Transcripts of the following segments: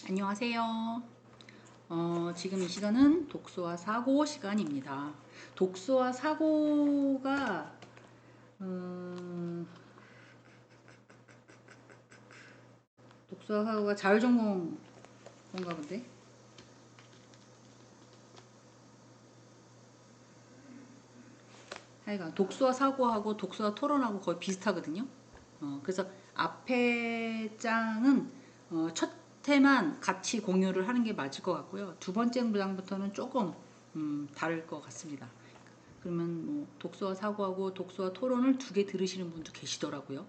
안녕하세요. 지금 이 시간은 독서와 사고 시간입니다. 독서와 사고가 독서와 사고가 자율전공 건가 본데. 하여간 독서와 사고하고 독서와 토론하고 거의 비슷하거든요. 그래서 앞에 장은 첫 회만 같이 공유를 하는 게 맞을 것 같고요. 두 번째 장부터는 조금 다를 것 같습니다. 그러면 뭐 독서와 사고하고 독서와 토론을 두 개 들으시는 분도 계시더라고요.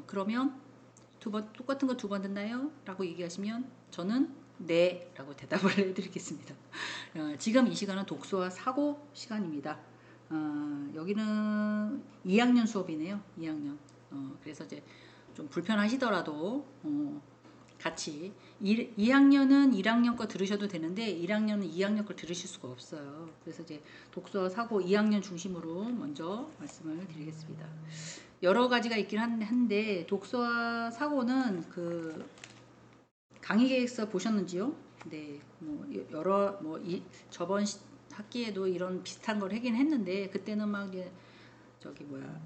그러면 두 번 똑같은 거 두 번 듣나요? 라고 얘기하시면 저는 네 라고 대답을 해드리겠습니다. 지금 이 시간은 독서와 사고 시간입니다. 여기는 2학년 수업이네요. 2학년. 그래서 이제 좀 불편하시더라도 같이 2학년은 1학년 거 들으셔도 되는데 1학년은 2학년 걸 들으실 수가 없어요. 그래서 이제 독서와 사고 2학년 중심으로 먼저 말씀을 드리겠습니다. 여러 가지가 있긴 한데 독서와 사고는 그 강의 계획서 보셨는지요? 네, 뭐 여러 저번 학기에도 이런 비슷한 걸 하긴 했는데 그때는 막 이제 저기 뭐야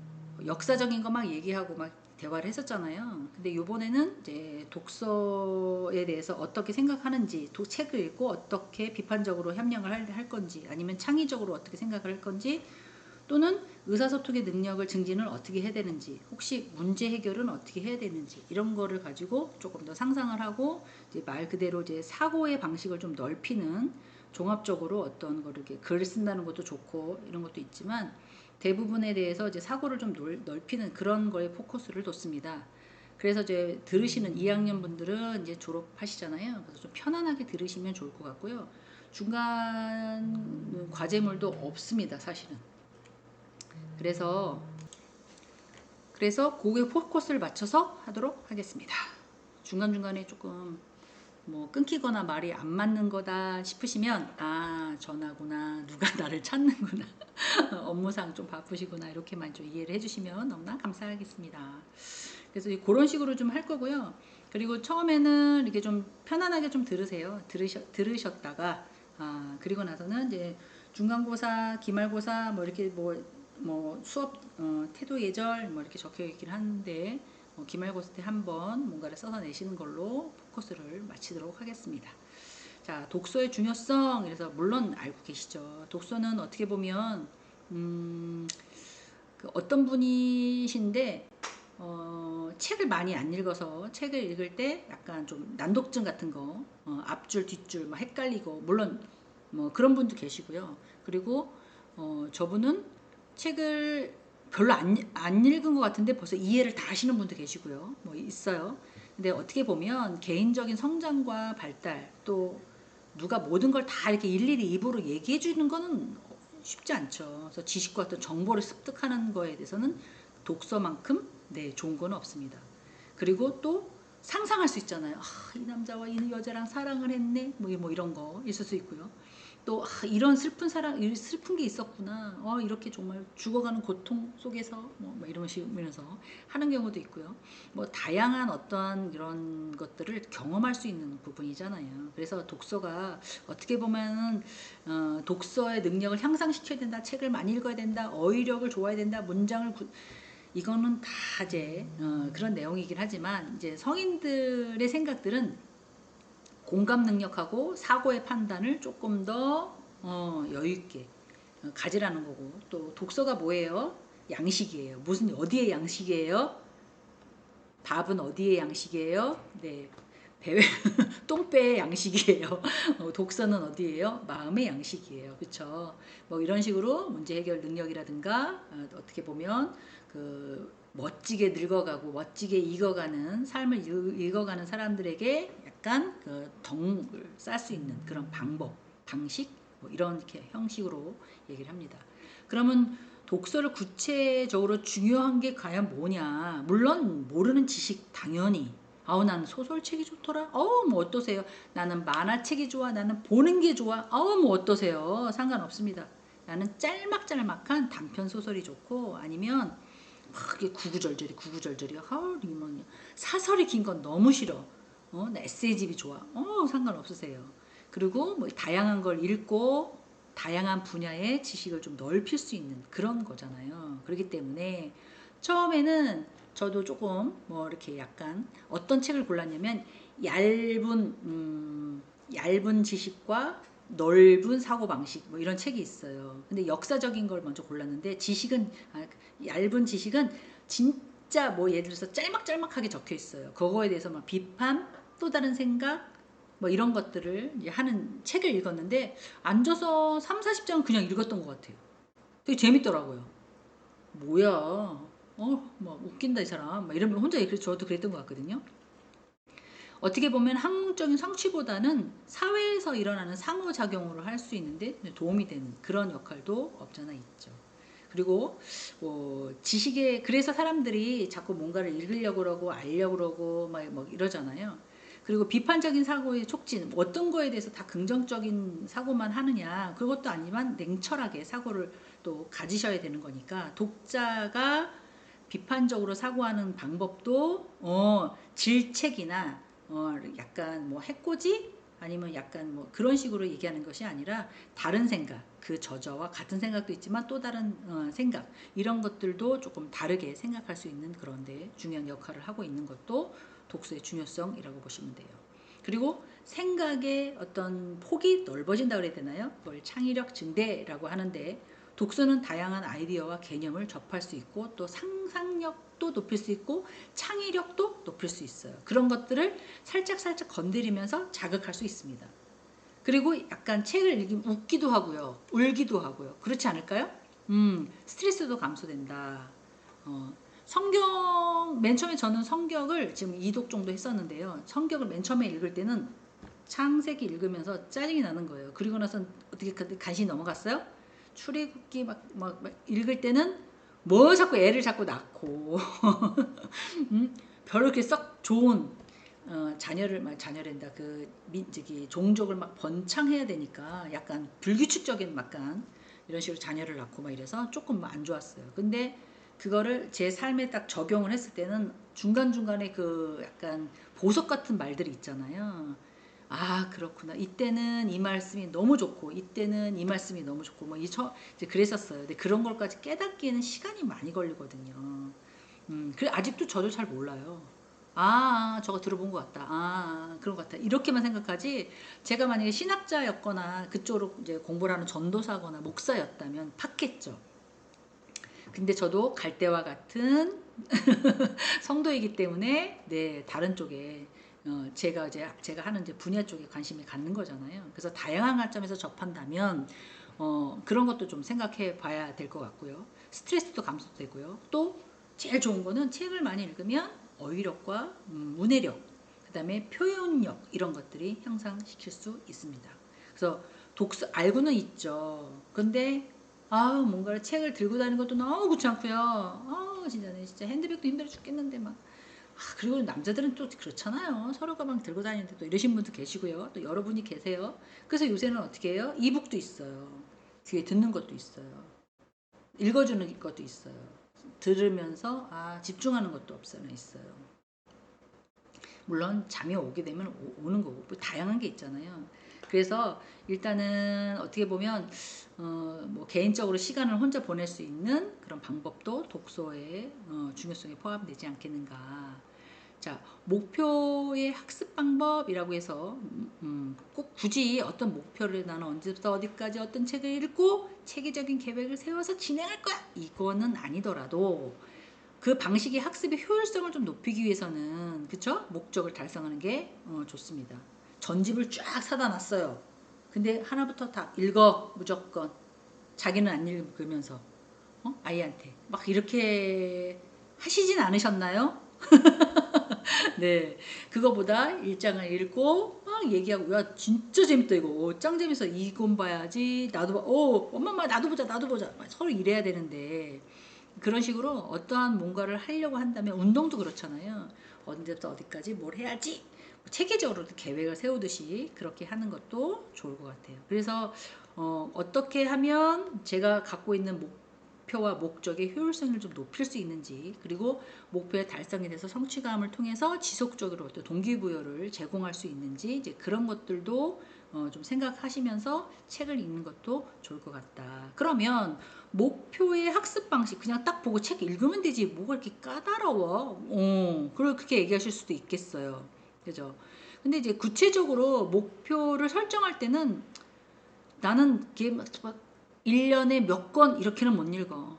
역사적인 거 막 얘기하고 막 대화를 했었잖아요. 근데 요번에는 이제 독서에 대해서 어떻게 생각하는지, 책을 읽고 어떻게 비판적으로 협력을 할 건지, 아니면 창의적으로 어떻게 생각을 할 건지, 또는 의사소통의 능력을 증진을 어떻게 해야 되는지, 혹시 문제 해결은 어떻게 해야 되는지, 이런 거를 가지고 조금 더 상상을 하고 이제 말 그대로 이제 사고의 방식을 좀 넓히는, 종합적으로 어떤 거를 이렇게 글을 쓴다는 것도 좋고 이런 것도 있지만 대부분에 대해서 이제 사고를 좀 넓히는 그런 거에 포커스를 뒀습니다. 그래서 이제 들으시는 2학년 분들은 이제 졸업하시잖아요. 그래서 좀 편안하게 들으시면 좋을 것 같고요. 중간 과제물도 없습니다, 사실은. 그래서 그게 포커스를 맞춰서 하도록 하겠습니다. 중간중간에 조금 뭐 끊기거나 말이 안 맞는 거다 싶으시면 전화구나, 누가 나를 찾는구나, 업무상 좀 바쁘시구나, 이렇게만 좀 이해를 해주시면 너무나 감사하겠습니다. 그래서 그런 식으로 좀 할 거고요. 그리고 처음에는 이렇게 좀 편안하게 좀 들으세요. 들으셨다가 그리고 나서는 이제 중간고사, 기말고사 뭐 이렇게 뭐 수업 태도 예절 뭐 이렇게 적혀 있긴 한데 기말고사 때 한번 뭔가를 써서 내시는 걸로 포커스를 마치도록 하겠습니다. 자, 독서의 중요성, 그래서 물론 알고 계시죠. 독서는 어떻게 보면 그 어떤 분이신데 책을 많이 안 읽어서 책을 읽을 때 약간 좀 난독증 같은 거, 앞줄 뒷줄 막 헷갈리고, 물론 뭐 그런 분도 계시고요. 그리고 저분은 책을 별로 안 읽은 것 같은데 벌써 이해를 다 하시는 분도 계시고요. 뭐 있어요. 근데 어떻게 보면 개인적인 성장과 발달, 또 누가 모든 걸 다 이렇게 일일이 입으로 얘기해 주는 거는 쉽지 않죠. 그래서 지식과 어떤 정보를 습득하는 거에 대해서는 독서만큼 좋은 건 없습니다. 그리고 또 상상할 수 있잖아요. 이 남자와 이 여자랑 사랑을 했네. 뭐 이런 거 있을 수 있고요. 또 이런 슬픈 게 있었구나. 이렇게 정말 죽어가는 고통 속에서 뭐 이러면서 하는 경우도 있고요. 뭐 다양한 어떤 이런 것들을 경험할 수 있는 부분이잖아요. 그래서 독서가 어떻게 보면은 독서의 능력을 향상시켜야 된다. 책을 많이 읽어야 된다. 어휘력을 좋아야 된다. 이거는 다 이제 그런 내용이긴 하지만 이제 성인들의 생각들은 공감 능력하고 사고의 판단을 조금 더 여유 있게 가지라는 거고, 또 독서가 뭐예요? 양식이에요. 무슨 어디에 양식이에요? 밥은 어디에 양식이에요? 네. 배 똥배의 양식이에요. 독서는 어디예요? 마음의 양식이에요. 그렇죠? 뭐 이런 식으로 문제 해결 능력이라든가 어떻게 보면 그 멋지게 늙어가고 멋지게 익어가는 삶을 읽어가는 사람들에게 약간 그 덕을 쌓을 수 있는 그런 방식 뭐 이런 이렇게 형식으로 얘기를 합니다. 그러면 독서를 구체적으로 중요한 게 과연 뭐냐? 물론 모르는 지식 당연히. 난 소설책이 좋더라. 뭐 어떠세요? 나는 만화책이 좋아. 나는 보는 게 좋아. 뭐 어떠세요? 상관없습니다. 나는 짤막짤막한 단편 소설이 좋고, 아니면 막 이게 구구절절이. 사설이 긴 건 너무 싫어. 나 에세이집이 좋아. 상관없으세요. 그리고 뭐 다양한 걸 읽고 다양한 분야의 지식을 좀 넓힐 수 있는 그런 거잖아요. 그렇기 때문에 처음에는 저도 조금 뭐 이렇게 약간 어떤 책을 골랐냐면 얇은 지식과 넓은 사고방식 뭐 이런 책이 있어요. 근데 역사적인 걸 먼저 골랐는데 얇은 지식은 진짜 뭐 예를 들어서 짤막짤막하게 적혀 있어요. 그거에 대해서 막 비판, 또 다른 생각 뭐 이런 것들을 이제 하는 책을 읽었는데 앉아서 3, 40장은 그냥 읽었던 것 같아요. 되게 재밌더라고요. 뭐야, 막 웃긴다 이 사람, 막 이러면 혼자 그래서 저도 그랬던 것 같거든요. 어떻게 보면 학문적인 성취보다는 사회에서 일어나는 상호작용으로 할 수 있는데 도움이 되는 그런 역할도 없잖아 있죠. 그리고 지식에 그래서 사람들이 자꾸 뭔가를 읽으려고 그러고 알려고 그러고 막 이러잖아요. 그리고 비판적인 사고의 촉진 어떤 거에 대해서 다 긍정적인 사고만 하느냐 그것도 아니지만 냉철하게 사고를 또 가지셔야 되는 거니까 독자가 비판적으로 사고하는 방법도 질책이나 약간 뭐 해코지 아니면 약간 뭐 그런 식으로 얘기하는 것이 아니라 다른 생각 그 저자와 같은 생각도 있지만 또 다른 생각 이런 것들도 조금 다르게 생각할 수 있는 그런데 중요한 역할을 하고 있는 것도 독서의 중요성이라고 보시면 돼요. 그리고 생각의 어떤 폭이 넓어진다 그래야 되나요? 그걸 창의력 증대라고 하는데 독서는 다양한 아이디어와 개념을 접할 수 있고 또 상상력도 높일 수 있고 창의력도 높일 수 있어요. 그런 것들을 살짝살짝 건드리면서 자극할 수 있습니다. 그리고 약간 책을 읽으면 웃기도 하고요. 울기도 하고요. 그렇지 않을까요? 스트레스도 감소된다. 성경 맨 처음에 저는 성경을 지금 2독 정도 했었는데요. 성경을 맨 처음에 읽을 때는 창세기 읽으면서 짜증이 나는 거예요. 그리고 나서 어떻게 간신히 넘어갔어요? 출애굽기 막 읽을 때는 뭐 자꾸 애를 자꾸 낳고 별로 그렇게 썩 좋은 자녀랜다 저기 종족을 막 번창해야 되니까 약간 불규칙적인 약간 이런 식으로 자녀를 낳고 막 이래서 조금 안 좋았어요. 근데 그거를 제 삶에 딱 적용을 했을 때는 중간중간에 그 약간 보석 같은 말들이 있잖아요. 아, 그렇구나. 이때는 이 말씀이 너무 좋고, 이때는 이 말씀이 너무 좋고, 이제 그랬었어요. 근데 그런 걸까지 깨닫기에는 시간이 많이 걸리거든요. 그래, 아직도 저도 잘 몰라요. 저거 들어본 것 같다. 그런 것 같다. 이렇게만 생각하지, 제가 만약에 신학자였거나, 그쪽으로 이제 공부를 하는 전도사거나, 목사였다면 팠겠죠. 근데 저도 갈대와 같은 성도이기 때문에 네 다른 쪽에 제가 하는 이제 분야 쪽에 관심이 갖는 거잖아요. 그래서 다양한 관점에서 접한다면 그런 것도 좀 생각해 봐야 될 것 같고요. 스트레스도 감소되고요. 또 제일 좋은 거는 책을 많이 읽으면 어휘력과 문해력, 그다음에 표현력 이런 것들이 향상시킬 수 있습니다. 그래서 독서 알고는 있죠. 근데 뭔가를 책을 들고 다니는 것도 너무 귀찮고요. 진짜 핸드백도 힘들어 죽겠는데 막. 그리고 남자들은 또 그렇잖아요. 서로 가방 들고 다니는데 또 이러신 분도 계시고요. 또 여러분이 계세요. 그래서 요새는 어떻게 해요? 이북도 있어요. 뒤에 듣는 것도 있어요. 읽어주는 것도 있어요. 들으면서 집중하는 것도 있어요. 물론 잠이 오게 되면 오는 거고 뭐 다양한 게 있잖아요. 그래서 일단은 어떻게 보면 뭐 개인적으로 시간을 혼자 보낼 수 있는 그런 방법도 독서의 중요성에 포함되지 않겠는가. 자, 목표의 학습 방법이라고 해서 꼭 굳이 어떤 목표를 나는 언제부터 어디까지 어떤 책을 읽고 체계적인 계획을 세워서 진행할 거야 이거는 아니더라도 그 방식의 학습의 효율성을 좀 높이기 위해서는 그쵸? 목적을 달성하는 게 좋습니다. 전집을 쫙 사다 놨어요. 근데 하나부터 다 읽어 무조건 자기는 안 읽으면서 아이한테 막 이렇게 하시진 않으셨나요? 네, 그거보다 일장을 읽고 막 얘기하고 야 진짜 재밌다 이거 짱 재밌어 이건 봐야지 나도 엄마 나도 보자 나도 보자 서로 이래야 되는데 그런 식으로 어떠한 뭔가를 하려고 한다면 운동도 그렇잖아요. 언제부터 어디까지 뭘 해야지 체계적으로 계획을 세우듯이 그렇게 하는 것도 좋을 것 같아요. 그래서 어떻게 하면 제가 갖고 있는 목표와 목적의 효율성을 좀 높일 수 있는지, 그리고 목표의 달성에 대해서 성취감을 통해서 지속적으로 또 동기부여를 제공할 수 있는지, 이제 그런 것들도 좀 생각하시면서 책을 읽는 것도 좋을 것 같다. 그러면 목표의 학습 방식 그냥 딱 보고 책 읽으면 되지 뭐가 이렇게 까다로워? 그렇게 얘기하실 수도 있겠어요. 그죠? 근데 이제 구체적으로 목표를 설정할 때는 나는 이게 막 1년에 몇 권 이렇게는 못 읽어.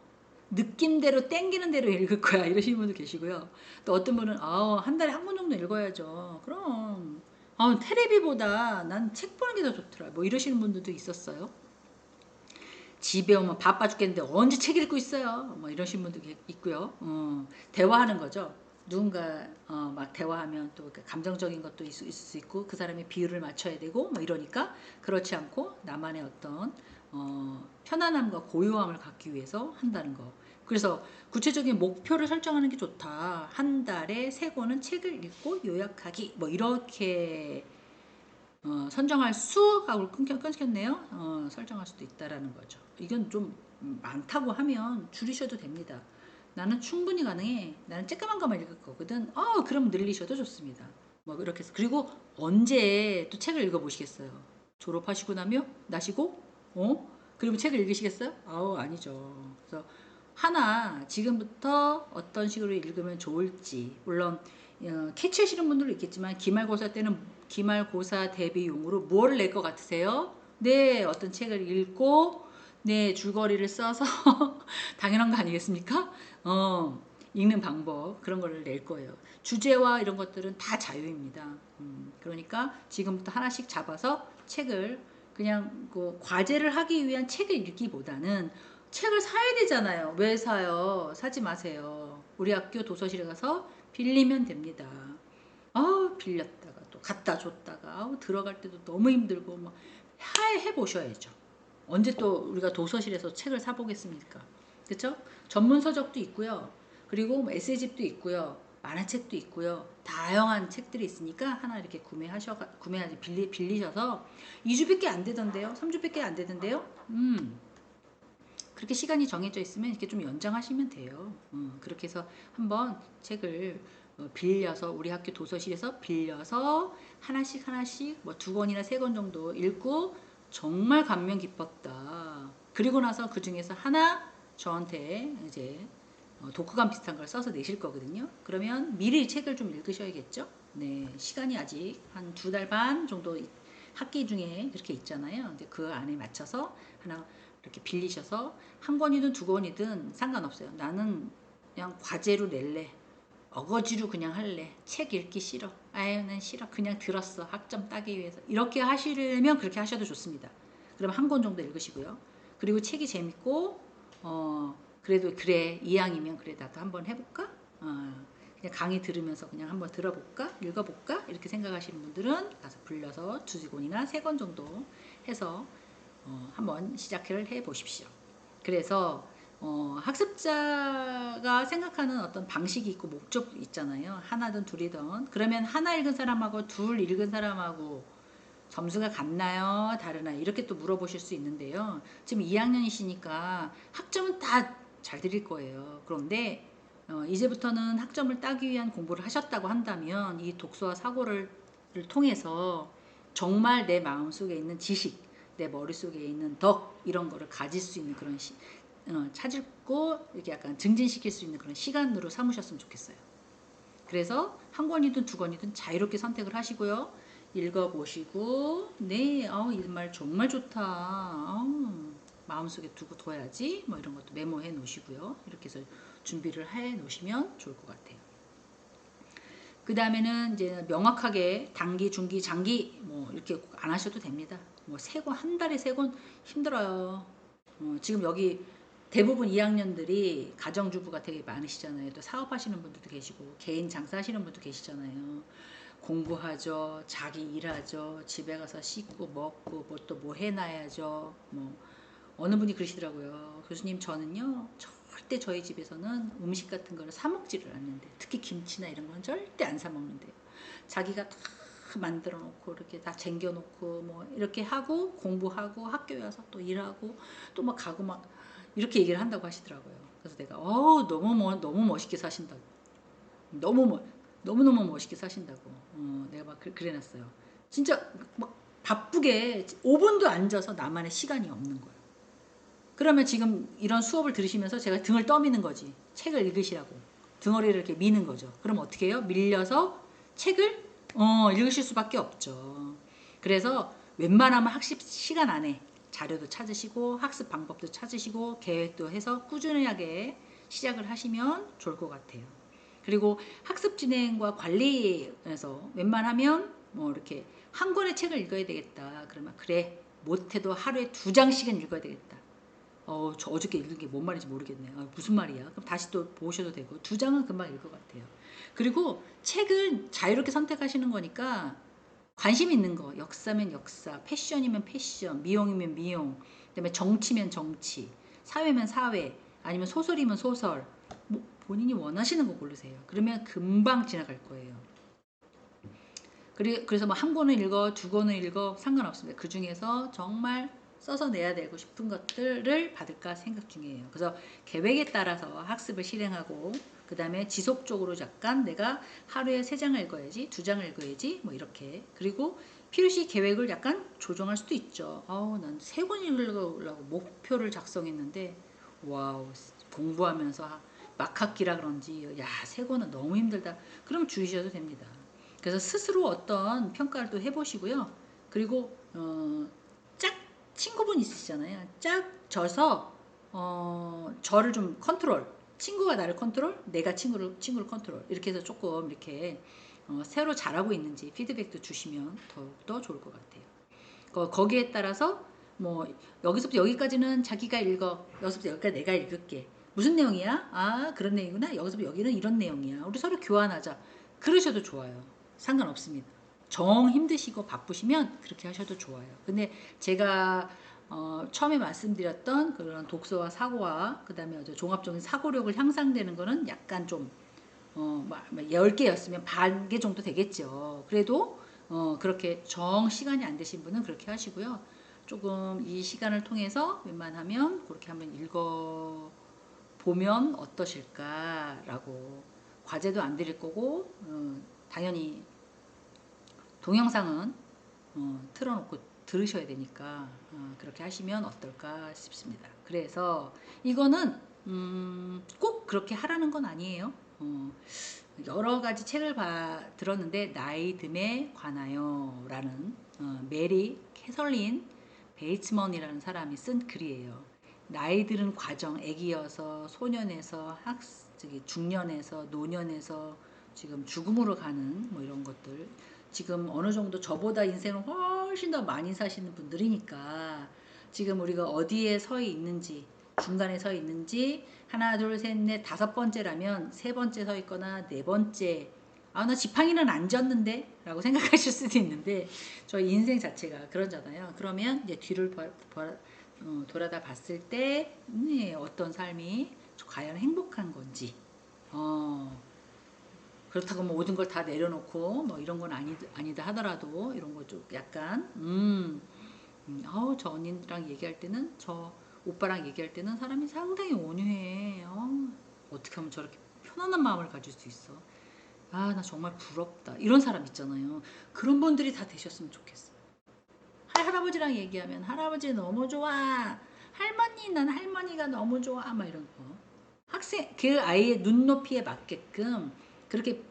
느낌대로 땡기는 대로 읽을 거야. 이러시는 분도 계시고요. 또 어떤 분은 한 달에 한 권 정도 읽어야죠. 그럼 테레비보다 난 책 보는 게 더 좋더라. 뭐 이러시는 분들도 있었어요. 집에 오면 바빠 죽겠는데 언제 책 읽고 있어요. 뭐 이러신 분도 있고요. 대화하는 거죠. 누군가 막 대화하면 또 감정적인 것도 있을 수 있고 그 사람의 비율을 맞춰야 되고 뭐 이러니까 그렇지 않고 나만의 어떤 편안함과 고요함을 갖기 위해서 한다는 거. 그래서 구체적인 목표를 설정하는 게 좋다. 한 달에 3권은 책을 읽고 요약하기 뭐 이렇게 선정할 수하고 끊겼네요. 설정할 수도 있다라는 거죠. 이건 좀 많다고 하면 줄이셔도 됩니다. 나는 충분히 가능해. 나는 쬐까만 것만 읽을 거거든. 그럼 늘리셔도 좋습니다. 뭐 이렇게 해서 그리고 언제 또 책을 읽어보시겠어요? 졸업하시고 나시고 그리고 책을 읽으시겠어요? 아니죠. 그래서 하나 지금부터 어떤 식으로 읽으면 좋을지 물론 캐치하시는 분들도 있겠지만 기말고사 때는 기말고사 대비용으로 뭘 낼 것 같으세요? 네, 어떤 책을 읽고 네, 줄거리를 써서 당연한 거 아니겠습니까? 읽는 방법 그런 거를 낼 거예요. 주제와 이런 것들은 다 자유입니다. 그러니까 지금부터 하나씩 잡아서 책을 그냥 그 과제를 하기 위한 책을 읽기보다는 책을 사야 되잖아요. 왜 사요? 사지 마세요. 우리 학교 도서실에 가서 빌리면 됩니다. 빌렸다가 또 갖다 줬다가 들어갈 때도 너무 힘들고 뭐 해보셔야죠. 언제 또 우리가 도서실에서 책을 사보겠습니까? 그쵸? 전문 서적도 있고요. 그리고 뭐 에세이집도 있고요. 만화책도 있고요. 다양한 책들이 있으니까 하나 이렇게 빌리셔서 2주밖에 안 되던데요. 3주밖에 안 되던데요. 그렇게 시간이 정해져 있으면 이렇게 좀 연장하시면 돼요. 그렇게 해서 한번 책을 빌려서 우리 학교 도서실에서 빌려서 하나씩 뭐 2권이나 3권 정도 읽고 정말 감명 깊었다. 그리고 나서 그 중에서 하나 저한테 이제 독후감 비슷한 걸 써서 내실 거거든요. 그러면 미리 책을 좀 읽으셔야겠죠. 네, 시간이 아직 한 2달 반 정도 학기 중에 이렇게 있잖아요. 이제 그 안에 맞춰서 하나 이렇게 빌리셔서 한 권이든 2권이든 상관없어요. 나는 그냥 과제로 낼래. 어거지로 그냥 할래. 책 읽기 싫어. 난 싫어. 그냥 들었어. 학점 따기 위해서. 이렇게 하시려면 그렇게 하셔도 좋습니다. 그럼 한 권 정도 읽으시고요. 그리고 책이 재밌고 그래도 그래 이왕이면 그래 나도 한번 해볼까? 그냥 강의 들으면서 그냥 한번 들어볼까? 읽어볼까? 이렇게 생각하시는 분들은 가서 불려서 2권이나 3권 정도 해서 한번 시작을 해 보십시오. 그래서 학습자가 생각하는 어떤 방식이 있고 목적이 있잖아요. 하나든 둘이든. 그러면 하나 읽은 사람하고 둘 읽은 사람하고 점수가 같나요? 다르나요? 이렇게 또 물어보실 수 있는데요. 지금 2학년이시니까 학점은 다 잘 드릴 거예요. 그런데 이제부터는 학점을 따기 위한 공부를 하셨다고 한다면 이 독서와 사고를 통해서 정말 내 마음속에 있는 지식, 내 머릿속에 있는 덕 이런 거를 가질 수 있는 그런 찾고 이렇게 약간 증진시킬 수 있는 그런 시간으로 삼으셨으면 좋겠어요. 그래서 한 권이든 2권이든 자유롭게 선택을 하시고요. 읽어보시고 네, 이 말 정말 좋다. 마음속에 두고 둬야지. 뭐 이런 것도 메모해 놓으시고요. 이렇게 해서 준비를 해 놓으시면 좋을 것 같아요. 그 다음에는 이제 명확하게 단기, 중기, 장기 뭐 이렇게 안 하셔도 됩니다. 뭐 3권, 한 달에 3권 힘들어요. 지금 여기 대부분 2학년들이 가정주부가 되게 많으시잖아요. 또 사업하시는 분들도 계시고 개인 장사하시는 분도 계시잖아요. 공부하죠. 자기 일하죠. 집에 가서 씻고 먹고 뭐 또 뭐 해놔야죠. 뭐 어느 분이 그러시더라고요. 교수님 저는요 절대 저희 집에서는 음식 같은 거를 사 먹지를 않는데 특히 김치나 이런 건 절대 안 사 먹는데요. 자기가 다 만들어 놓고 이렇게 다 쟁겨 놓고 뭐 이렇게 하고 공부하고 학교에 와서 또 일하고 또 막 가고 막 이렇게 얘기를 한다고 하시더라고요. 그래서 내가 너무 멋있게 사신다고. 너무 너무너무 멋있게 사신다고. 내가 막 그래놨어요. 진짜 막 바쁘게 5분도 앉아서 나만의 시간이 없는 거예요. 그러면 지금 이런 수업을 들으시면서 제가 등을 떠미는 거지. 책을 읽으시라고. 등허리를 이렇게 미는 거죠. 그럼 어떻게 해요? 밀려서 책을 읽으실 수밖에 없죠. 그래서 웬만하면 학습 시간 안에 자료도 찾으시고 학습 방법도 찾으시고 계획도 해서 꾸준하게 시작을 하시면 좋을 것 같아요. 그리고 학습 진행과 관리에서 웬만하면 뭐 이렇게 한 권의 책을 읽어야 되겠다. 그러면 그래 못해도 하루에 2장씩은 읽어야 되겠다. 저 어저께 읽은 게 뭔 말인지 모르겠네요. 무슨 말이야? 그럼 다시 또 보셔도 되고 2장은 금방 읽을 것 같아요. 그리고 책은 자유롭게 선택하시는 거니까 관심 있는 거, 역사면 역사, 패션이면 패션, 미용이면 미용, 그다음에 정치면 정치, 사회면 사회, 아니면 소설이면 소설, 뭐 본인이 원하시는 거 고르세요. 그러면 금방 지나갈 거예요. 그래서 뭐 한 권을 읽어, 2권을 읽어 상관없습니다. 그 중에서 정말 써서 내야 되고 싶은 것들을 받을까 생각 중이에요. 그래서 계획에 따라서 학습을 실행하고 그 다음에 지속적으로 약간 내가 하루에 3장을 읽어야지 2장을 읽어야지 뭐 이렇게 그리고 필요시 계획을 약간 조정할 수도 있죠. 난 3권 읽으려고 목표를 작성했는데 와우 공부하면서 막학기라 그런지 야 3권은 너무 힘들다. 그럼 줄이셔도 됩니다. 그래서 스스로 어떤 평가를 또 해보시고요. 그리고 짝 친구분 있으시잖아요. 짝 져서 저를 좀 컨트롤, 친구가 나를 컨트롤, 내가 친구를 컨트롤 이렇게 해서 조금 이렇게 새로 잘하고 있는지 피드백도 주시면 더욱더 좋을 것 같아요. 거기에 따라서 뭐 여기서부터 여기까지는 자기가 읽어, 여기서부터 여기까지 내가 읽을게. 무슨 내용이야? 그런 내용이구나. 여기서부터 여기는 이런 내용이야. 우리 서로 교환하자. 그러셔도 좋아요. 상관없습니다. 정 힘드시고 바쁘시면 그렇게 하셔도 좋아요. 근데 제가 처음에 말씀드렸던 그런 독서와 사고와 그 다음에 종합적인 사고력을 향상되는 거는 약간 좀 10개였으면 반 개 정도 되겠죠. 그래도 그렇게 정 시간이 안 되신 분은 그렇게 하시고요. 조금 이 시간을 통해서 웬만하면 그렇게 한번 읽어보면 어떠실까라고. 과제도 안 드릴 거고 당연히 동영상은 틀어놓고 들으셔야 되니까 그렇게 하시면 어떨까 싶습니다. 그래서 이거는 꼭 그렇게 하라는 건 아니에요. 여러 가지 책을 들었는데 나이듦에 관하여 라는 메리 캐설린 베이츠먼이라는 사람이 쓴 글이에요. 나이 들은 과정, 애기여서 소년에서 중년에서 노년에서 지금 죽음으로 가는 뭐 이런 것들 지금 어느 정도 저보다 인생을 훨씬 더 많이 사시는 분들이니까 지금 우리가 어디에 서 있는지 중간에 서 있는지 하나 둘 셋 넷 5번째라면 3번째 서 있거나 4번째 나 지팡이는 안 졌는데 라고 생각하실 수도 있는데 저희 인생 자체가 그러잖아요. 그러면 이제 뒤를 돌아다 봤을 때 어떤 삶이 과연 행복한 건지 그렇다고 뭐 모든 걸 다 내려놓고 뭐 이런 건 아니다 하더라도 이런 거 좀 약간 저 언니랑 얘기할 때는 저 오빠랑 얘기할 때는 사람이 상당히 온유해. 어떻게 하면 저렇게 편안한 마음을 가질 수 있어. 나 정말 부럽다. 이런 사람 있잖아요. 그런 분들이 다 되셨으면 좋겠어요. 할아버지랑 얘기하면 할아버지 너무 좋아. 할머니 난 할머니가 너무 좋아. 막 이런 거. 그 아이의 눈높이에 맞게끔 그렇게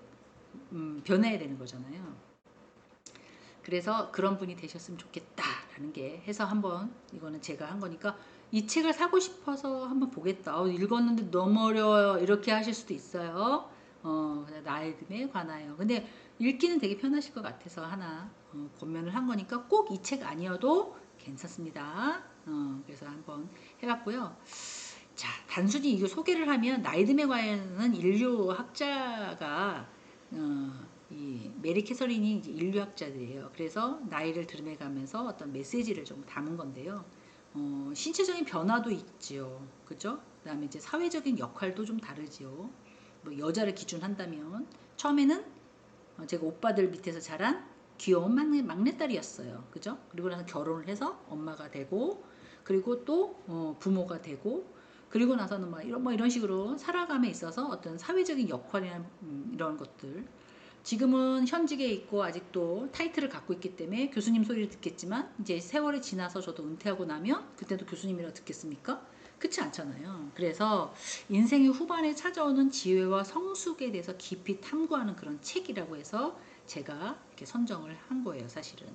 변해야 되는 거잖아요. 그래서 그런 분이 되셨으면 좋겠다라는 게 해서 한번 이거는 제가 한 거니까 이 책을 사고 싶어서 한번 보겠다. 읽었는데 너무 어려워요. 이렇게 하실 수도 있어요. 나이듦에 관하여. 근데 읽기는 되게 편하실 것 같아서 하나 권면을 한 거니까 꼭 이 책 아니어도 괜찮습니다. 그래서 한번 해봤고요. 자, 단순히 이거 소개를 하면 나이듦에 관한 인류학자가 이 메리 캐서린이 이제 인류학자들이에요. 그래서 나이를 들어가면서 어떤 메시지를 좀 담은 건데요. 신체적인 변화도 있지요. 그죠? 그다음에 이제 사회적인 역할도 좀 다르지요. 뭐 여자를 기준한다면 처음에는 제가 오빠들 밑에서 자란 귀여운 막내딸이었어요. 그죠? 그리고 나서 결혼을 해서 엄마가 되고 그리고 또 부모가 되고 그리고 나서는 이런 식으로 살아감에 있어서 어떤 사회적인 역할이나 이런 것들. 지금은 현직에 있고 아직도 타이틀을 갖고 있기 때문에 교수님 소리를 듣겠지만 이제 세월이 지나서 저도 은퇴하고 나면 그때도 교수님이라고 듣겠습니까? 그렇지 않잖아요. 그래서 인생의 후반에 찾아오는 지혜와 성숙에 대해서 깊이 탐구하는 그런 책이라고 해서 제가 이렇게 선정을 한 거예요, 사실은.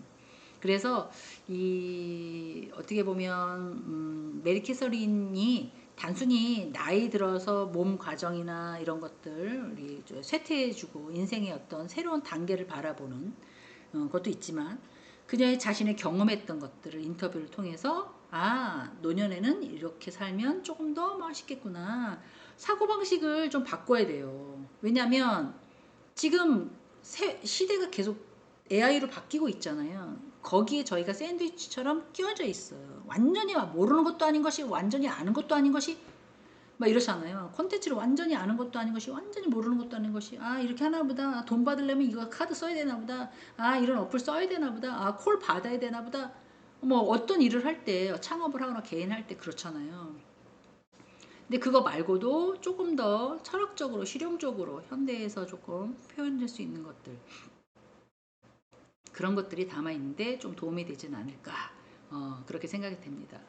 그래서 이 어떻게 보면 메리 캐서린이 단순히 나이 들어서 몸 과정이나 이런 것들 우리 쇠퇴해주고 인생의 어떤 새로운 단계를 바라보는 것도 있지만 그녀의 자신의 경험했던 것들을 인터뷰를 통해서 노년에는 이렇게 살면 조금 더 맛있겠구나. 사고방식을 좀 바꿔야 돼요. 왜냐하면 지금 시대가 계속 AI로 바뀌고 있잖아요. 거기에 저희가 샌드위치처럼 끼워져 있어요. 완전히 모르는 것도 아닌 것이 완전히 아는 것도 아닌 것이 막 이러잖아요. 콘텐츠를 완전히 아는 것도 아닌 것이 완전히 모르는 것도 아닌 것이 이렇게 하나 보다. 돈 받으려면 이거 카드 써야 되나 보다. 이런 어플 써야 되나 보다. 콜 받아야 되나 보다. 어떤 일을 할 때 창업을 하거나 개인 할 때 그렇잖아요. 근데 그거 말고도 조금 더 철학적으로 실용적으로 현대에서 조금 표현될 수 있는 것들 그런 것들이 담아있는데 좀 도움이 되진 않을까 그렇게 생각이 됩니다.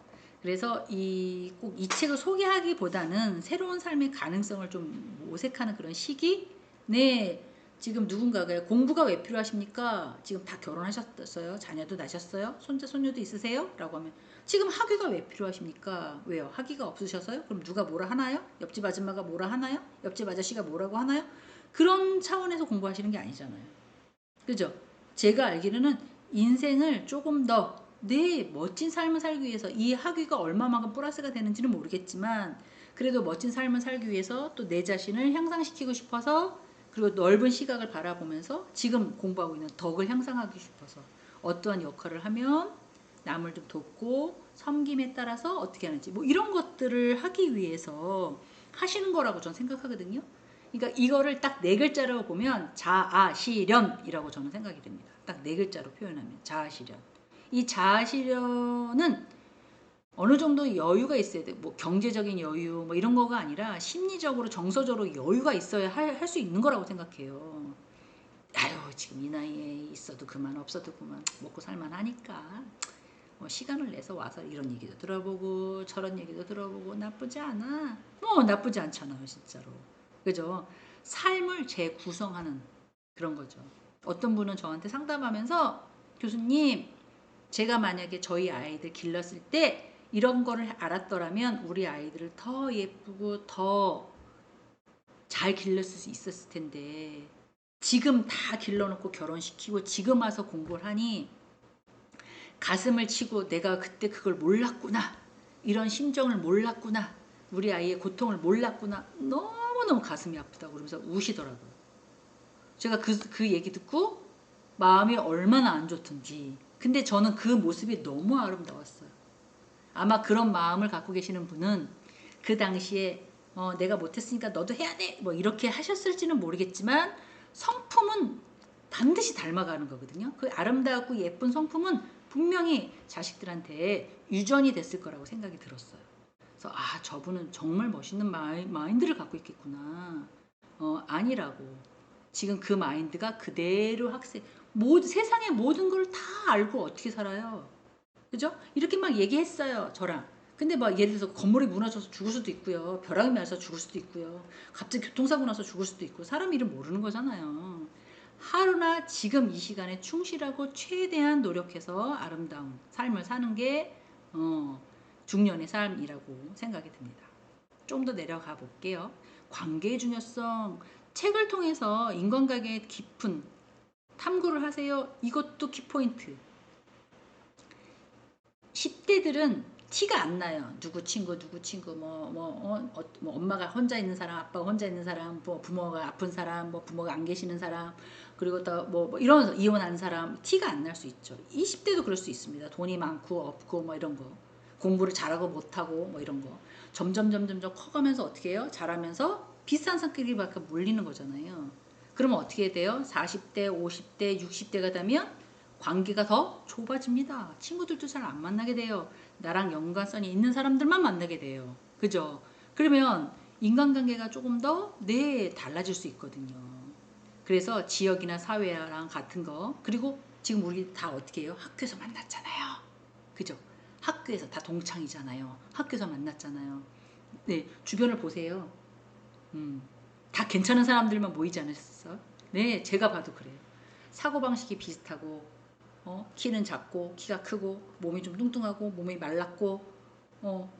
그래서 꼭 이 책을 소개하기보다는 새로운 삶의 가능성을 좀 모색하는 그런 시기 지금 누군가가 공부가 왜 필요하십니까? 지금 다 결혼하셨어요? 자녀도 낳으셨어요? 손자 손녀도 있으세요? 라고 하면 지금 학위가 왜 필요하십니까? 왜요? 학위가 없으셔서요? 그럼 누가 뭐라 하나요? 옆집 아줌마가 뭐라 하나요? 옆집 아저씨가 뭐라고 하나요? 그런 차원에서 공부하시는 게 아니잖아요. 그죠? 제가 알기로는 인생을 조금 더 내 멋진 삶을 살기 위해서 이 학위가 얼마만큼 플러스가 되는지는 모르겠지만 그래도 멋진 삶을 살기 위해서 또 내 자신을 향상시키고 싶어서 그리고 넓은 시각을 바라보면서 지금 공부하고 있는 덕을 향상하고 싶어서 어떠한 역할을 하면 남을 좀 돕고 섬김에 따라서 어떻게 하는지 이런 것들을 하기 위해서 하시는 거라고 저는 생각하거든요. 그러니까 이거를 딱 네 글자로 보면 자아실현이라고 저는 생각이 됩니다. 딱 네 글자로 표현하면 자아실현. 이 자아실현은 어느 정도 여유가 있어야 돼. 경제적인 여유 이런 거가 아니라 심리적으로 정서적으로 여유가 있어야 할 수 있는 거라고 생각해요. 지금 이 나이에 있어도 그만 없어도 그만 먹고 살만 하니까 시간을 내서 와서 이런 얘기도 들어보고 저런 얘기도 들어보고 나쁘지 않아. 나쁘지 않잖아요, 진짜로. 그죠? 삶을 재구성하는 그런 거죠. 어떤 분은 저한테 상담하면서 교수님, 제가 만약에 저희 아이들 길렀을 때 이런 거를 알았더라면 우리 아이들을 더 예쁘고 더 잘 길렀을 수 있었을 텐데 지금 다 길러놓고 결혼시키고 지금 와서 공부를 하니 가슴을 치고 내가 그때 그걸 몰랐구나. 이런 심정을 몰랐구나. 우리 아이의 고통을 몰랐구나. 너무너무 가슴이 아프다고 그러면서 우시더라고요. 제가 그 얘기 듣고 마음이 얼마나 안 좋던지. 근데 저는 그 모습이 너무 아름다웠어요. 아마 그런 마음을 갖고 계시는 분은 그 당시에 내가 못했으니까 너도 해야 돼. 이렇게 하셨을지는 모르겠지만 성품은 반드시 닮아가는 거거든요. 그 아름답고 예쁜 성품은 분명히 자식들한테 유전이 됐을 거라고 생각이 들었어요. 그래서 저분은 정말 멋있는 마인드를 갖고 있겠구나. 아니라고. 지금 그 마인드가 그대로 세상의 모든 걸 다 알고 어떻게 살아요. 그죠? 이렇게 막 얘기했어요, 저랑. 근데 예를 들어서 건물이 무너져서 죽을 수도 있고요. 벼락이 맞아서 죽을 수도 있고요. 갑자기 교통사고 나서 죽을 수도 있고 사람 이름 모르는 거잖아요. 하루나 지금 이 시간에 충실하고 최대한 노력해서 아름다운 삶을 사는 게 중년의 삶이라고 생각이 듭니다. 좀 더 내려가 볼게요. 관계의 중요성. 책을 통해서 인간관계의 깊은 탐구를 하세요. 이것도 키포인트. 10대들은 티가 안 나요. 누구 친구 엄마가 혼자 있는 사람, 아빠가 혼자 있는 사람, 부모가 아픈 사람, 부모가 안 계시는 사람, 그리고 또 이런 이혼한 사람 티가 안 날 수 있죠. 20대도 그럴 수 있습니다. 돈이 많고 없고 이런 거, 공부를 잘하고 못하고 이런 거 점점 커가면서 어떻게 해요? 자라면서 비슷한 성격이 몰리는 거잖아요. 그러면 어떻게 돼요? 40대, 50대, 60대가 되면 관계가 더 좁아집니다. 친구들도 잘 안 만나게 돼요. 나랑 연관성이 있는 사람들만 만나게 돼요. 그죠? 그러면 인간관계가 조금 더 달라질 수 있거든요. 그래서 지역이나 사회랑 같은 거, 그리고 지금 우리 다 어떻게 해요? 학교에서 만났잖아요. 그죠? 학교에서 다 동창이잖아요. 학교에서 만났잖아요. 네, 주변을 보세요. 다 괜찮은 사람들만 모이지 않으셨어요? 네, 제가 봐도 그래요. 사고방식이 비슷하고, 키는 작고, 키가 크고, 몸이 좀 뚱뚱하고, 몸이 말랐고, 어,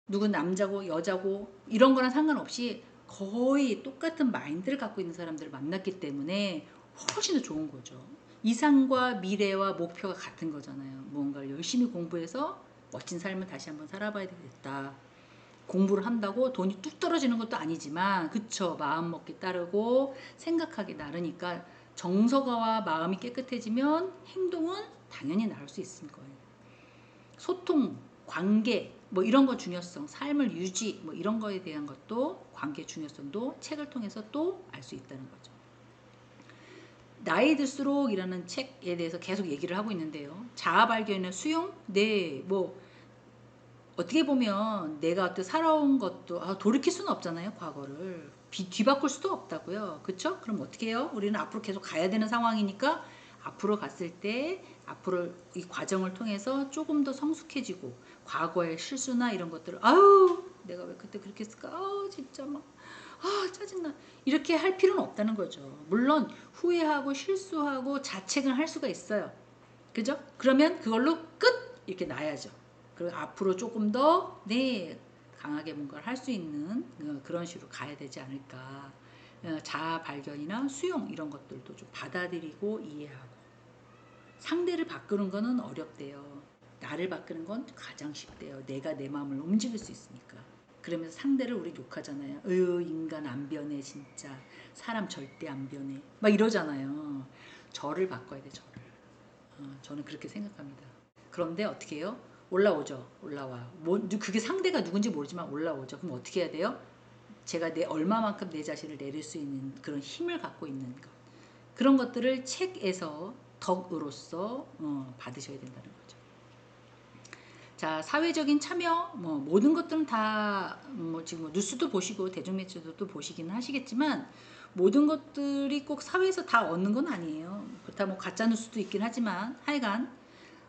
누군 남자고, 여자고, 이런 거랑 상관없이 거의 똑같은 마인드를 갖고 있는 사람들을 만났기 때문에 훨씬 더 좋은 거죠. 이상과 미래와 목표가 같은 거잖아요. 무언가를 열심히 공부해서 멋진 삶을 다시 한번 살아봐야 되겠다. 공부를 한다고 돈이 뚝 떨어지는 것도 아니지만, 그쵸, 마음먹기 따르고 생각하기 나르니까 정서가와 마음이 깨끗해지면 행동은 당연히 나을 수 있을 거예요. 소통, 관계, 뭐 이런 거 중요성, 삶을 유지, 뭐 이런 거에 대한 것도, 관계 중요성도 책을 통해서 또 알 수 있다는 거죠. 나이 들수록이라는 책에 대해서 계속 얘기를 하고 있는데요. 자아 발견의 수용? 네, 뭐 어떻게 보면 내가 어떻게 살아온 것도 돌이킬 수는 없잖아요. 과거를 뒤바꿀 수도 없다고요. 그쵸? 그럼 어떻게 해요? 우리는 앞으로 계속 가야 되는 상황이니까 앞으로 갔을 때 앞으로 이 과정을 통해서 조금 더 성숙해지고 과거의 실수나 이런 것들을 아유 내가 왜 그때 그렇게 했을까? 진짜 막 짜증나. 이렇게 할 필요는 없다는 거죠. 물론 후회하고 실수하고 자책은 할 수가 있어요. 그죠? 그러면 그걸로 끝! 이렇게 놔야죠. 그리고 앞으로 조금 더 강하게 뭔가를 할 수 있는 그런 식으로 가야 되지 않을까. 자아 발견이나 수용 이런 것들도 좀 받아들이고 이해하고. 상대를 바꾸는 거는 어렵대요. 나를 바꾸는 건 가장 쉽대요. 내가 내 마음을 움직일 수 있으니까. 그러면서 상대를 우리 욕하잖아요. 인간 안 변해 진짜. 사람 절대 안 변해. 막 이러잖아요. 저를 바꿔야 돼, 저를. 저는 그렇게 생각합니다. 그런데 어떻게 해요? 올라오죠. 올라와. 그게 상대가 누군지 모르지만 올라오죠. 그럼 어떻게 해야 돼요? 제가 얼마만큼 내 자신을 내릴 수 있는 그런 힘을 갖고 있는 것. 그런 것들을 책에서 덕으로서 받으셔야 된다는 거죠. 자, 사회적인 참여, 뭐 모든 것들은 다 지금 뉴스도 보시고 대중매체도 보시기는 하시겠지만 모든 것들이 꼭 사회에서 다 얻는 건 아니에요. 그렇다 가짜 뉴스도 있긴 하지만 하여간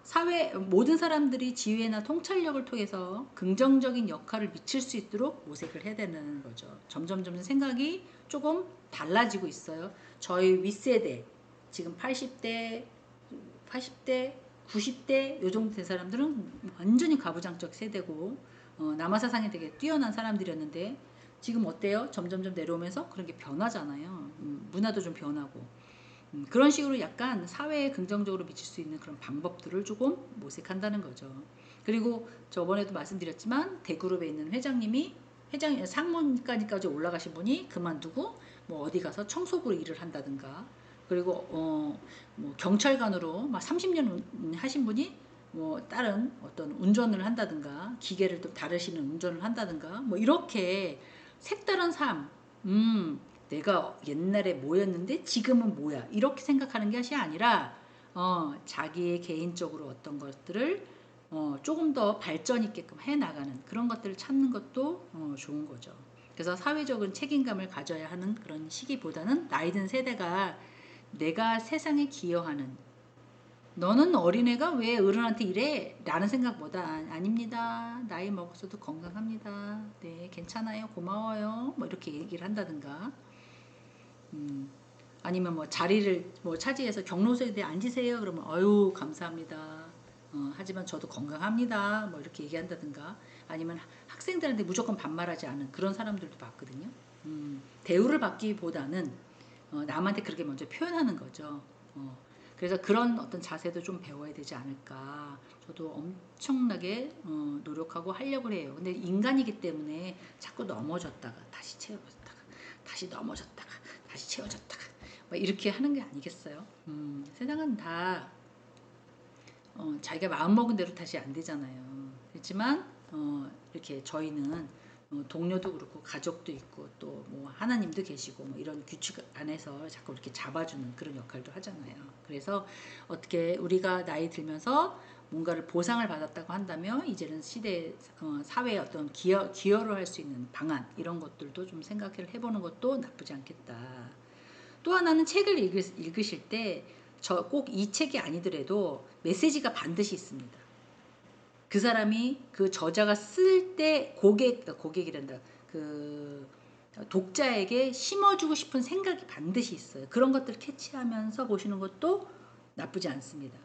사회 모든 사람들이 지혜나 통찰력을 통해서 긍정적인 역할을 미칠 수 있도록 모색을 해야 되는 거죠. 점점 생각이 조금 달라지고 있어요. 저희 윗세대 지금 80대 90대 요 정도 된 사람들은 완전히 가부장적 세대고 남아사상이 되게 뛰어난 사람들이었는데 지금 어때요? 점점 내려오면서 그런 게 변하잖아요. 문화도 좀 변하고 그런 식으로 약간 사회에 긍정적으로 미칠 수 있는 그런 방법들을 조금 모색한다는 거죠. 그리고 저번에도 말씀드렸지만 대그룹에 있는 회장님이 상무까지 올라가신 분이 그만두고 뭐 어디 가서 청소부로 일을 한다든가 그리고 뭐 경찰관으로 막 30년 하신 분이 뭐 다른 어떤 운전을 한다든가 기계를 또 다루시는 운전을 한다든가 뭐 이렇게 색다른 삶 내가 옛날에 뭐였는데 지금은 뭐야 이렇게 생각하는 것이 아니라 자기의 개인적으로 어떤 것들을 조금 더 발전 있게끔 해나가는 그런 것들을 찾는 것도 좋은 거죠. 그래서 사회적인 책임감을 가져야 하는 그런 시기보다는 나이 든 세대가 내가 세상에 기여하는 너는 어린애가 왜 어른한테 이래? 라는 생각보다 아닙니다. 나이 먹었어도 건강합니다. 네, 괜찮아요. 고마워요. 뭐 이렇게 얘기를 한다든가 아니면 뭐 자리를 뭐 차지해서 경로서에 앉으세요. 그러면 어유 감사합니다. 하지만 저도 건강합니다. 뭐 이렇게 얘기한다든가 아니면 학생들한테 무조건 반말하지 않은 그런 사람들도 봤거든요. 대우를 받기보다는 남한테 그렇게 먼저 표현하는 거죠. 그래서 그런 어떤 자세도 좀 배워야 되지 않을까. 저도 엄청나게 노력하고 하려고 해요. 근데 인간이기 때문에 자꾸 넘어졌다가 다시 채워졌다가 다시 넘어졌다가 다시 채워졌다가 이렇게 하는 게 아니겠어요? 세상은 다 자기가 마음먹은 대로 다시 안 되잖아요. 그렇지만 이렇게 저희는 동료도 그렇고 가족도 있고 또 뭐 하나님도 계시고 뭐 이런 규칙 안에서 자꾸 이렇게 잡아주는 그런 역할도 하잖아요. 그래서 어떻게 우리가 나이 들면서 뭔가를 보상을 받았다고 한다면 이제는 사회에 어떤 기여를 할 수 있는 방안 이런 것들도 좀 생각을 해보는 것도 나쁘지 않겠다. 또 하나는 책을 읽으실 때 꼭 이 책이 아니더라도 메시지가 반드시 있습니다. 그 사람이 그 저자가 쓸 때 고객이란다. 그 독자에게 심어주고 싶은 생각이 반드시 있어요. 그런 것들을 캐치하면서 보시는 것도 나쁘지 않습니다.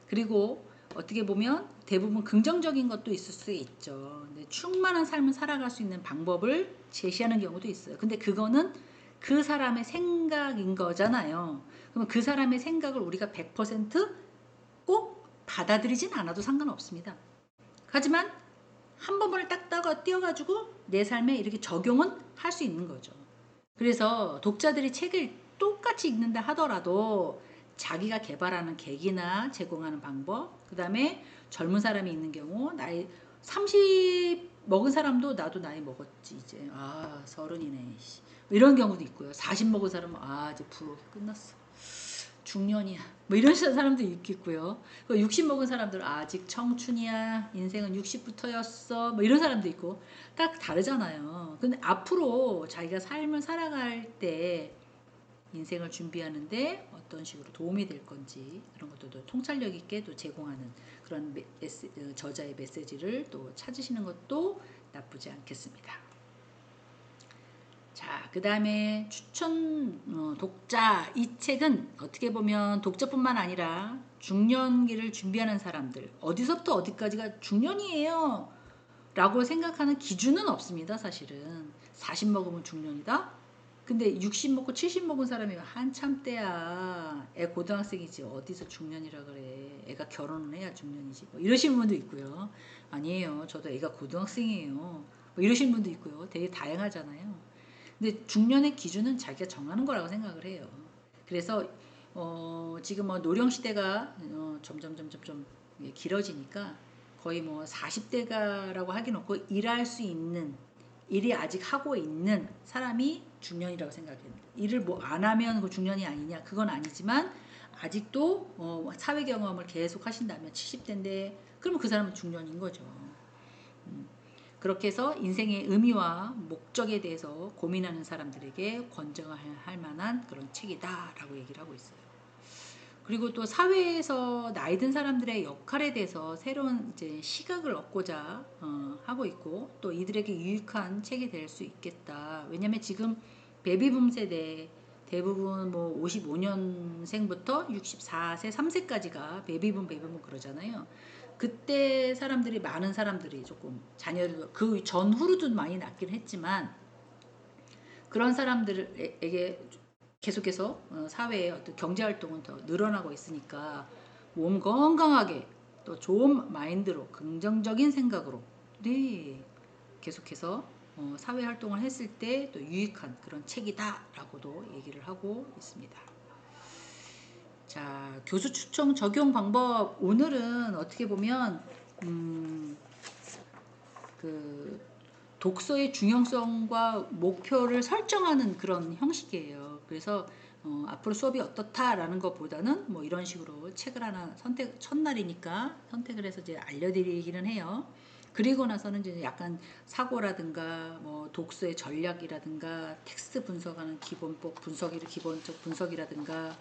그리고 어떻게 보면 대부분 긍정적인 것도 있을 수 있죠. 근데 충만한 삶을 살아갈 수 있는 방법을 제시하는 경우도 있어요. 근데 그거는 그 사람의 생각인 거잖아요. 그러면 그 사람의 생각을 우리가 100%꼭 받아들이진 않아도 상관없습니다. 하지만 한 번을 딱 띄어가지고 내 삶에 이렇게 적용은 할 수 있는 거죠. 그래서 독자들이 책을 똑같이 읽는다 하더라도 자기가 개발하는 계기나 제공하는 방법, 그 다음에 젊은 사람이 있는 경우, 나이 30 먹은 사람도 나도 나이 먹었지, 이제. 아, 30이네. 이런 경우도 있고요. 40 먹은 사람은, 아, 이제 부록이 끝났어. 중년이야. 뭐 이런 사람도 있겠고요. 60 먹은 사람들 아직 청춘이야. 인생은 60부터였어. 뭐 이런 사람도 있고 딱 다르잖아요. 근데 앞으로 자기가 삶을 살아갈 때 인생을 준비하는데 어떤 식으로 도움이 될 건지 그런 것도 통찰력 있게 또 제공하는 그런 저자의 메시지를 또 찾으시는 것도 나쁘지 않겠습니다. 자, 그 다음에 추천 독자. 이 책은 어떻게 보면 독자뿐만 아니라 중년기를 준비하는 사람들, 어디서부터 어디까지가 중년이에요 라고 생각하는 기준은 없습니다. 사실은 40 먹으면 중년이다. 근데 60 먹고 70 먹은 사람이 한참 때야. 애 고등학생이지 어디서 중년이라 그래. 애가 결혼을 해야 중년이지. 뭐 이러시는 분도 있고요. 아니에요, 저도 애가 고등학생이에요. 뭐 이러시는 분도 있고요. 되게 다양하잖아요. 근데 중년의 기준은 자기가 정하는 거라고 생각을 해요. 그래서 지금 뭐 노령 시대가 점점 길어지니까 거의 뭐 40대가라고 하긴 없고 일할 수 있는, 일이 아직 하고 있는 사람이 중년이라고 생각합니다. 일을 뭐 안 하면 그 중년이 아니냐, 그건 아니지만 아직도 사회 경험을 계속 하신다면 70대인데 그러면 그 사람은 중년인 거죠. 그렇게 해서 인생의 의미와 목적에 대해서 고민하는 사람들에게 권장할 만한 그런 책이다라고 얘기를 하고 있어요. 그리고 또 사회에서 나이 든 사람들의 역할에 대해서 새로운 이제 시각을 얻고자 하고 있고, 또 이들에게 유익한 책이 될 수 있겠다. 왜냐면 지금 베비붐 세대 대부분 뭐 55년생부터 64세, 3세까지가 베비붐 그러잖아요. 그때 사람들이, 많은 사람들이 조금 자녀를 그 전후로도 많이 낳긴 했지만 그런 사람들에게 계속해서 사회의 어떤 경제 활동은 더 늘어나고 있으니까 몸 건강하게 또 좋은 마인드로 긍정적인 생각으로 네 계속해서 사회 활동을 했을 때 또 유익한 그런 책이다라고도 얘기를 하고 있습니다. 자, 교수 추천 적용 방법. 오늘은 어떻게 보면 그 독서의 중요성과 목표를 설정하는 그런 형식이에요. 그래서 앞으로 수업이 어떻다라는 것보다는 뭐 이런 식으로 책을 하나 첫날이니까 선택을 해서 이제 알려드리기는 해요. 그리고 나서는 이제 약간 사고라든가 뭐 독서의 전략이라든가 텍스트 분석하는 기본적 분석이라든가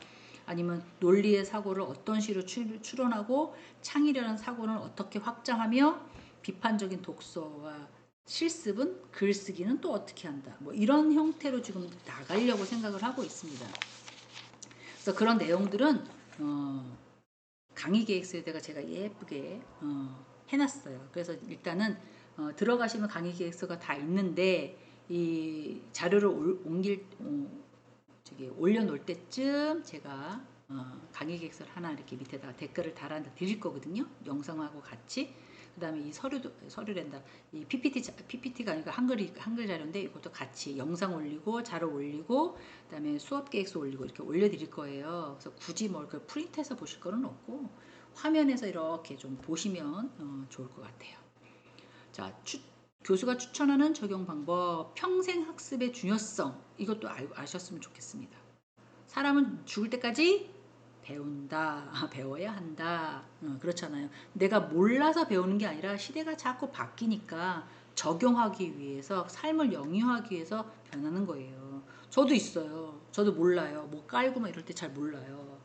아니면 논리의 사고를 어떤 식으로 추론하고 창의력의 사고는 어떻게 확장하며 비판적인 독서와 실습은 글쓰기는 또 어떻게 한다. 뭐 이런 형태로 지금 나가려고 생각을 하고 있습니다. 그래서 그런 내용들은 강의 계획서에 제가 예쁘게 해놨어요. 그래서 일단은 들어가시면 강의 계획서가 다 있는데 이 자료를 올려놓을 때쯤 제가 강의 계획서를 하나 이렇게 밑에다가 댓글을 달아 드릴 거거든요. 영상하고 같이. 그 다음에 이 서류랜다. 이 PPT가 아니고 한글 자료인데 이것도 같이 영상 올리고 자료 올리고 그 다음에 수업 계획서 올리고 이렇게 올려드릴 거예요. 그래서 굳이 뭘 프린트해서 보실 거는 없고 화면에서 이렇게 좀 보시면 좋을 것 같아요. 자, 교수가 추천하는 적용 방법, 평생 학습의 중요성. 이것도 아셨으면 좋겠습니다. 사람은 죽을 때까지 배운다, 배워야 한다. 그렇잖아요. 내가 몰라서 배우는 게 아니라 시대가 자꾸 바뀌니까 적용하기 위해서 삶을 영위하기 위해서 변하는 거예요. 저도 있어요. 저도 몰라요. 뭐 깔고 막 이럴 때 잘 몰라요.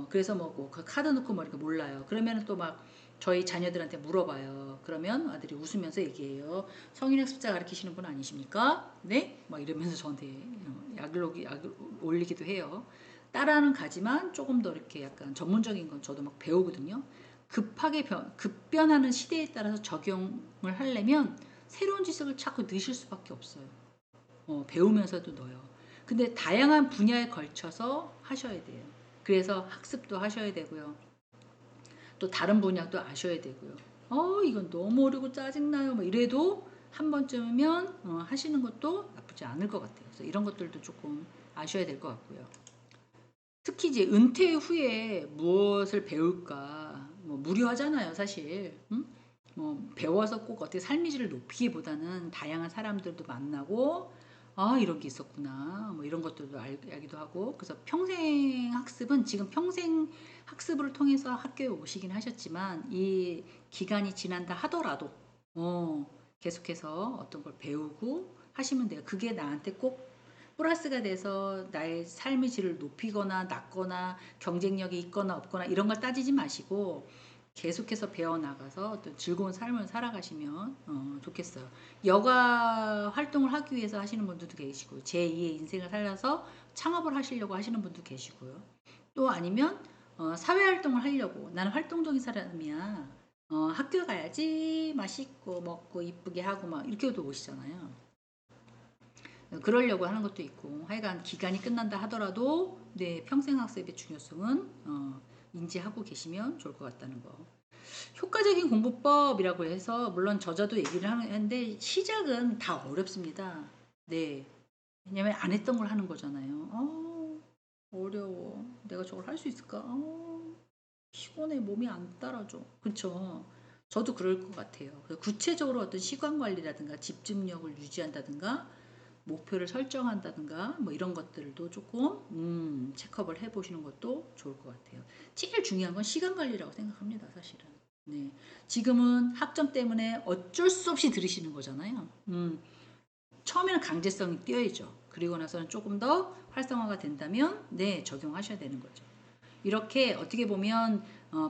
그래서 그 카드 넣고 뭐 이렇게 몰라요. 그러면 또 막 저희 자녀들한테 물어봐요. 그러면 아들이 웃으면서 얘기해요. 성인학습자 가르치시는 분 아니십니까? 네? 막 이러면서 저한테 약을 올리기도 해요. 따라는 가지만 조금 더 이렇게 약간 전문적인 건 저도 막 배우거든요. 급하게 급변하는 시대에 따라서 적용을 하려면 새로운 지식을 자꾸 넣으실 수밖에 없어요. 배우면서도 넣어요. 근데 다양한 분야에 걸쳐서 하셔야 돼요. 그래서 학습도 하셔야 되고요. 또 다른 분야도 아셔야 되고요. 이건 너무 어려고 짜증나요. 뭐 이래도 한 번쯤이면 하시는 것도 나쁘지 않을 것 같아요. 그래서 이런 것들도 조금 아셔야 될 것 같고요. 특히 이제 은퇴 후에 무엇을 배울까? 뭐 무료하잖아요, 사실. 응? 뭐 배워서 꼭 어떻게 삶의 질을 높이기보다는 다양한 사람들도 만나고 이런 게 있었구나. 뭐 이런 것들도 알기도 하고. 그래서 평생 학습은 지금 평생 학습을 통해서 학교에 오시긴 하셨지만 이 기간이 지난다 하더라도 계속해서 어떤 걸 배우고 하시면 돼요. 그게 나한테 꼭 플러스가 돼서 나의 삶의 질을 높이거나 낮거나 경쟁력이 있거나 없거나 이런 걸 따지지 마시고 계속해서 배워나가서 어떤 즐거운 삶을 살아가시면 좋겠어요. 여가 활동을 하기 위해서 하시는 분들도 계시고 제2의 인생을 살려서 창업을 하시려고 하시는 분도 계시고요. 또 아니면 사회활동을 하려고 나는 활동적인 사람이야. 학교 가야지 맛있고 먹고 이쁘게 하고 막 이렇게도 오시잖아요. 그러려고 하는 것도 있고 하여간 기간이 끝난다 하더라도 네, 평생 학습의 중요성은 인지하고 계시면 좋을 것 같다는 거. 효과적인 공부법이라고 해서 물론 저자도 얘기를 하는데 시작은 다 어렵습니다. 네. 왜냐면 안 했던 걸 하는 거잖아요. 어려워. 내가 저걸 할 수 있을까? 피곤해. 몸이 안 따라줘. 그렇죠. 저도 그럴 것 같아요. 구체적으로 어떤 시간 관리라든가 집중력을 유지한다든가 목표를 설정한다든가 뭐 이런 것들도 조금 체크업을 해보시는 것도 좋을 것 같아요. 제일 중요한 건 시간 관리라고 생각합니다. 사실은. 네. 지금은 학점 때문에 어쩔 수 없이 들으시는 거잖아요. 처음에는 강제성이 뛰어야죠. 그리고 나서는 조금 더 활성화가 된다면 네 적용하셔야 되는 거죠. 이렇게 어떻게 보면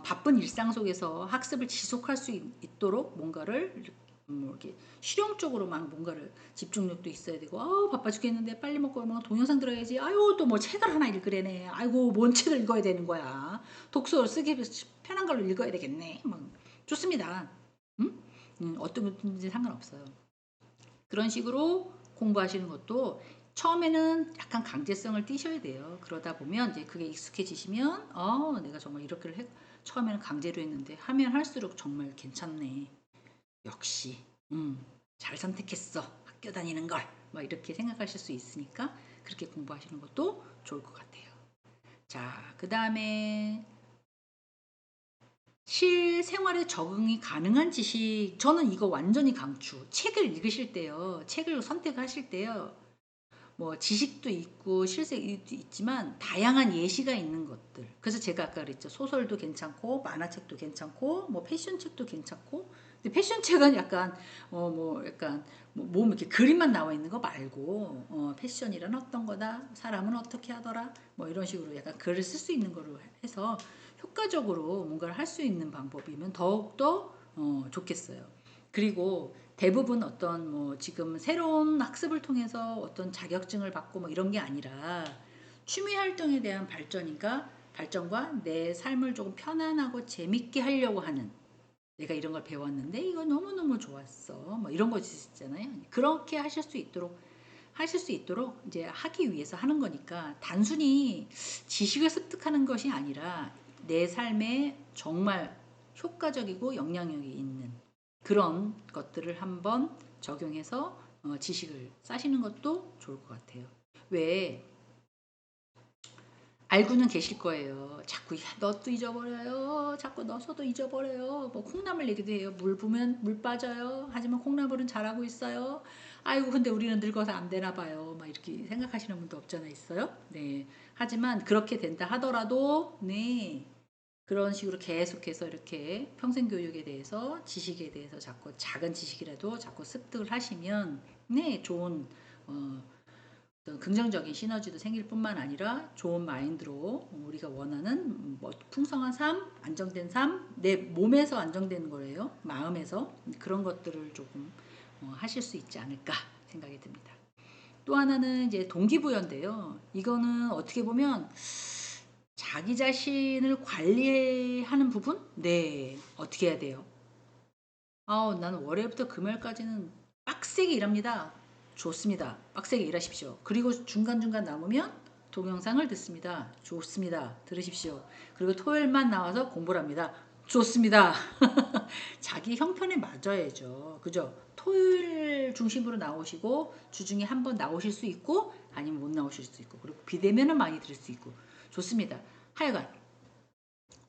바쁜 일상 속에서 학습을 지속할 수 있도록 뭔가를 이렇게 실용적으로 막 뭔가를 집중력도 있어야 되고 바빠 죽겠는데 빨리 먹고 뭐 동영상 들어야지 아유 또 뭐 책을 하나 읽으래네 아이고 뭔 책을 읽어야 되는 거야 독서 쓰기 편한 걸로 읽어야 되겠네 뭐 좋습니다. 응? 어떤 분인지 상관없어요. 그런 식으로 공부하시는 것도 처음에는 약간 강제성을 띠셔야 돼요. 그러다 보면 이제 그게 익숙해지시면 내가 정말 이렇게 처음에는 강제로 했는데 하면 할수록 정말 괜찮네. 역시 잘 선택했어. 학교 다니는 걸. 막 이렇게 생각하실 수 있으니까 그렇게 공부하시는 것도 좋을 것 같아요. 자, 그 다음에 실생활에 적응이 가능한 지식 저는 이거 완전히 강추. 책을 읽으실 때요. 책을 선택하실 때요. 뭐 지식도 있고 실생도 있지만 다양한 예시가 있는 것들. 그래서 제가 아까 그랬죠. 소설도 괜찮고 만화책도 괜찮고 뭐 패션책도 괜찮고. 근데 패션책은 약간 뭐 약간 몸 이렇게 그림만 나와 있는 거 말고 패션이란 어떤 거다. 사람은 어떻게 하더라. 뭐 이런 식으로 약간 글을 쓸 수 있는 거로 해서 효과적으로 뭔가를 할 수 있는 방법이면 더욱더 좋겠어요. 그리고 대부분 어떤 뭐 지금 새로운 학습을 통해서 어떤 자격증을 받고 뭐 이런 게 아니라 취미 활동에 대한 발전과 내 삶을 조금 편안하고 재밌게 하려고 하는 내가 이런 걸 배웠는데 이거 너무너무 좋았어. 뭐 이런 거 있잖아요. 그렇게 하실 수 있도록 이제 하기 위해서 하는 거니까 단순히 지식을 습득하는 것이 아니라 내 삶에 정말 효과적이고 영향력이 있는 그런 것들을 한번 적용해서 지식을 쌓으시는 것도 좋을 것 같아요. 왜 알고는 계실 거예요. 자꾸 넣어도 잊어버려요. 자꾸 넣어서도 잊어버려요. 뭐 콩나물 얘기도 해요. 물 부으면 물 빠져요. 하지만 콩나물은 잘하고 있어요. 아이고 근데 우리는 늙어서 안 되나 봐요. 막 이렇게 생각하시는 분도 없잖아 있어요. 네. 하지만 그렇게 된다 하더라도 네. 그런 식으로 계속해서 이렇게 평생교육에 대해서 지식에 대해서 자꾸 작은 지식이라도 자꾸 습득을 하시면 네 좋은 어떤 긍정적인 시너지도 생길 뿐만 아니라 좋은 마인드로 우리가 원하는 뭐 풍성한 삶, 안정된 삶, 내 몸에서 안정되는 거예요. 마음에서 그런 것들을 조금 하실 수 있지 않을까 생각이 듭니다. 또 하나는 이제 동기부여인데요. 이거는 어떻게 보면 자기 자신을 관리하는 부분? 네. 어떻게 해야 돼요? 나는 월요일부터 금요일까지는 빡세게 일합니다. 좋습니다. 빡세게 일하십시오. 그리고 중간중간 남으면 동영상을 듣습니다. 좋습니다. 들으십시오. 그리고 토요일만 나와서 공부를 합니다. 좋습니다. 자기 형편에 맞아야죠. 그죠? 토요일 중심으로 나오시고 주중에 한 번 나오실 수 있고 아니면 못 나오실 수 있고 그리고 비대면은 많이 들을 수 있고 좋습니다. 하여간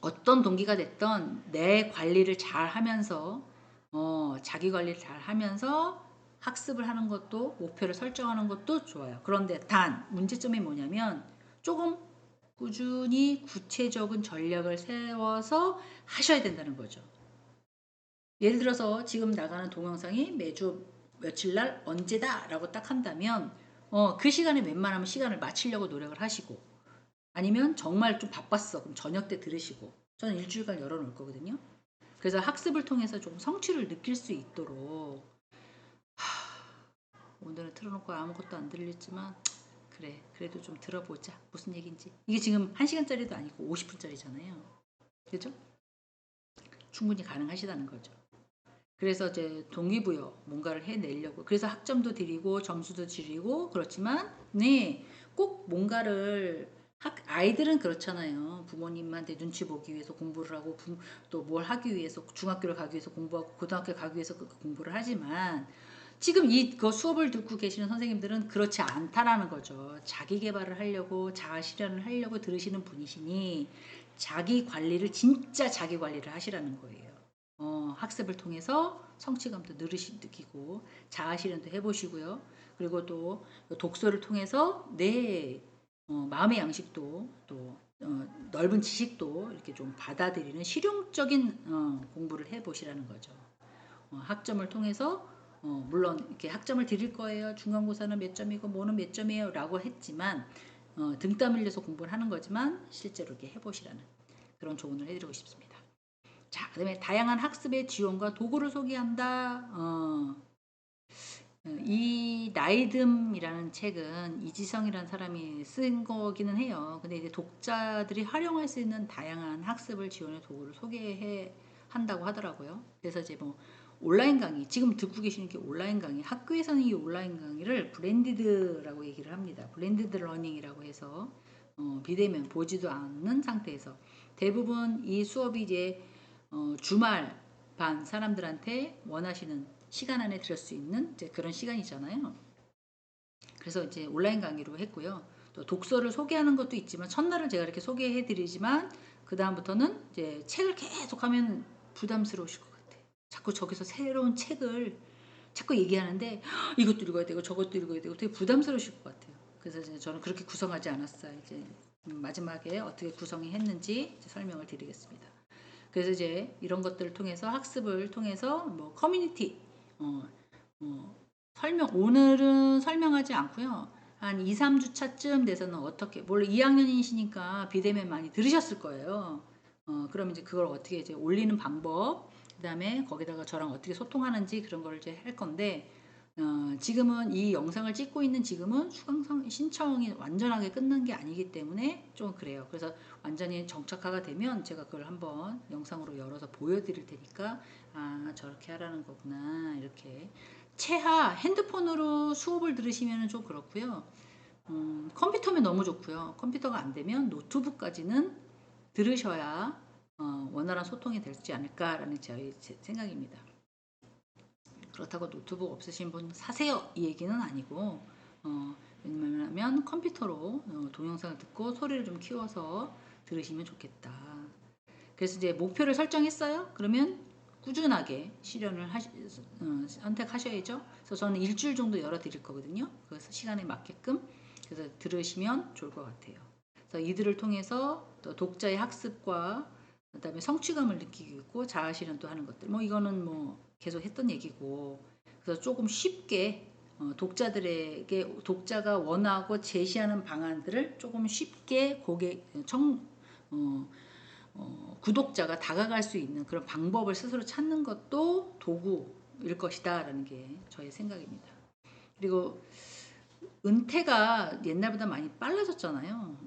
어떤 동기가 됐던 내 관리를 잘 하면서 자기 관리를 잘 하면서 학습을 하는 것도 목표를 설정하는 것도 좋아요. 그런데 단 문제점이 뭐냐면 조금 꾸준히 구체적인 전략을 세워서 하셔야 된다는 거죠. 예를 들어서 지금 나가는 동영상이 매주 며칠 날 언제다 라고 딱 한다면 그 시간에 웬만하면 시간을 맞추려고 노력을 하시고 아니면 정말 좀 바빴어 그럼 저녁 때 들으시고 저는 일주일간 열어놓을 거거든요. 그래서 학습을 통해서 좀 성취를 느낄 수 있도록 오늘은 틀어놓고 아무것도 안 들리지만 그래 그래도 좀 들어보자 무슨 얘기인지 이게 지금 1시간짜리도 아니고 50분짜리잖아요. 그죠? 충분히 가능하시다는 거죠. 그래서 이제 동기부여 뭔가를 해내려고 그래서 학점도 드리고 점수도 드리고 그렇지만 네 꼭 뭔가를 아이들은 그렇잖아요. 부모님한테 눈치 보기 위해서 공부를 하고 또 뭘 하기 위해서 중학교를 가기 위해서 공부하고 고등학교 가기 위해서 그 공부를 하지만 지금 그 수업을 듣고 계시는 선생님들은 그렇지 않다라는 거죠. 자기 개발을 하려고 자아 실현을 하려고 들으시는 분이시니 자기 관리를 진짜 자기 관리를 하시라는 거예요. 학습을 통해서 성취감도 느끼고 자아 실현도 해보시고요. 그리고 또 독서를 통해서 내 마음의 양식도 또 넓은 지식도 이렇게 좀 받아들이는 실용적인 공부를 해보시라는 거죠. 학점을 통해서 물론 이렇게 학점을 드릴 거예요. 중간고사는 몇 점이고 뭐는 몇 점이에요 라고 했지만 등 땀 흘려서 공부를 하는 거지만 실제로 이렇게 해보시라는 그런 조언을 해드리고 싶습니다. 자, 그 다음에 다양한 학습의 지원과 도구를 소개한다. 이 나이듦이라는 책은 이지성이라는 사람이 쓴 거기는 해요. 근데 이제 독자들이 활용할 수 있는 다양한 학습을 지원의 도구를 소개해 한다고 하더라고요. 그래서 이제 뭐 온라인 강의, 지금 듣고 계시는 게 온라인 강의, 학교에서는 이 온라인 강의를 블렌디드라고 얘기를 합니다. 블렌디드 러닝이라고 해서 비대면 보지도 않는 상태에서 대부분 이 수업이 이제 주말 반 사람들한테 원하시는 시간 안에 들을 수 있는 이제 그런 시간이잖아요. 그래서 이제 온라인 강의로 했고요. 또 독서를 소개하는 것도 있지만 첫날은 제가 이렇게 소개해 드리지만 그 다음부터는 이제 책을 계속 하면 부담스러우실 것 같아요. 자꾸 저기서 새로운 책을 자꾸 얘기하는데 이것도 읽어야 되고 저것도 읽어야 되고 되게 부담스러우실 것 같아요. 그래서 이제 저는 그렇게 구성하지 않았어요. 이제 마지막에 어떻게 구성이 했는지 설명을 드리겠습니다. 그래서 이제 이런 것들을 통해서 학습을 통해서 뭐 커뮤니티 오늘은 설명하지 않고요. 한 2, 3주차쯤 돼서는 어떻게 물론 2학년이시니까 비대면 많이 들으셨을 거예요. 그러면 이제 그걸 어떻게 이제 올리는 방법 그다음에 거기다가 저랑 어떻게 소통하는지 그런 걸 이제 할 건데 지금은 이 영상을 찍고 있는 지금은 수강 신청이 완전하게 끝난 게 아니기 때문에 좀 그래요. 그래서 완전히 정착화가 되면 제가 그걸 한번 영상으로 열어서 보여드릴 테니까 아 저렇게 하라는 거구나 이렇게 최하 핸드폰으로 수업을 들으시면 좀 그렇고요. 컴퓨터면 너무 좋고요. 컴퓨터가 안 되면 노트북까지는 들으셔야 원활한 소통이 되지 않을까라는 제 생각입니다. 그렇다고 노트북 없으신 분 사세요 이 얘기는 아니고 왜냐면 컴퓨터로 동영상을 듣고 소리를 좀 키워서 들으시면 좋겠다. 그래서 이제 목표를 설정했어요. 그러면 꾸준하게 실현을 선택하셔야죠. 그래서 저는 일주일 정도 열어드릴 거거든요. 그래서 시간에 맞게끔 그래서 들으시면 좋을 것 같아요. 그래서 이들을 통해서 또 독자의 학습과 그다음에 성취감을 느끼고 자아 실현도 하는 것들. 뭐 이거는 뭐 계속 했던 얘기고. 그래서 조금 쉽게 독자들에게 독자가 원하고 제시하는 방안들을 조금 쉽게 구독자가 다가갈 수 있는 그런 방법을 스스로 찾는 것도 도구일 것이다 라는 게 저의 생각입니다. 그리고 은퇴가 옛날보다 많이 빨라졌잖아요.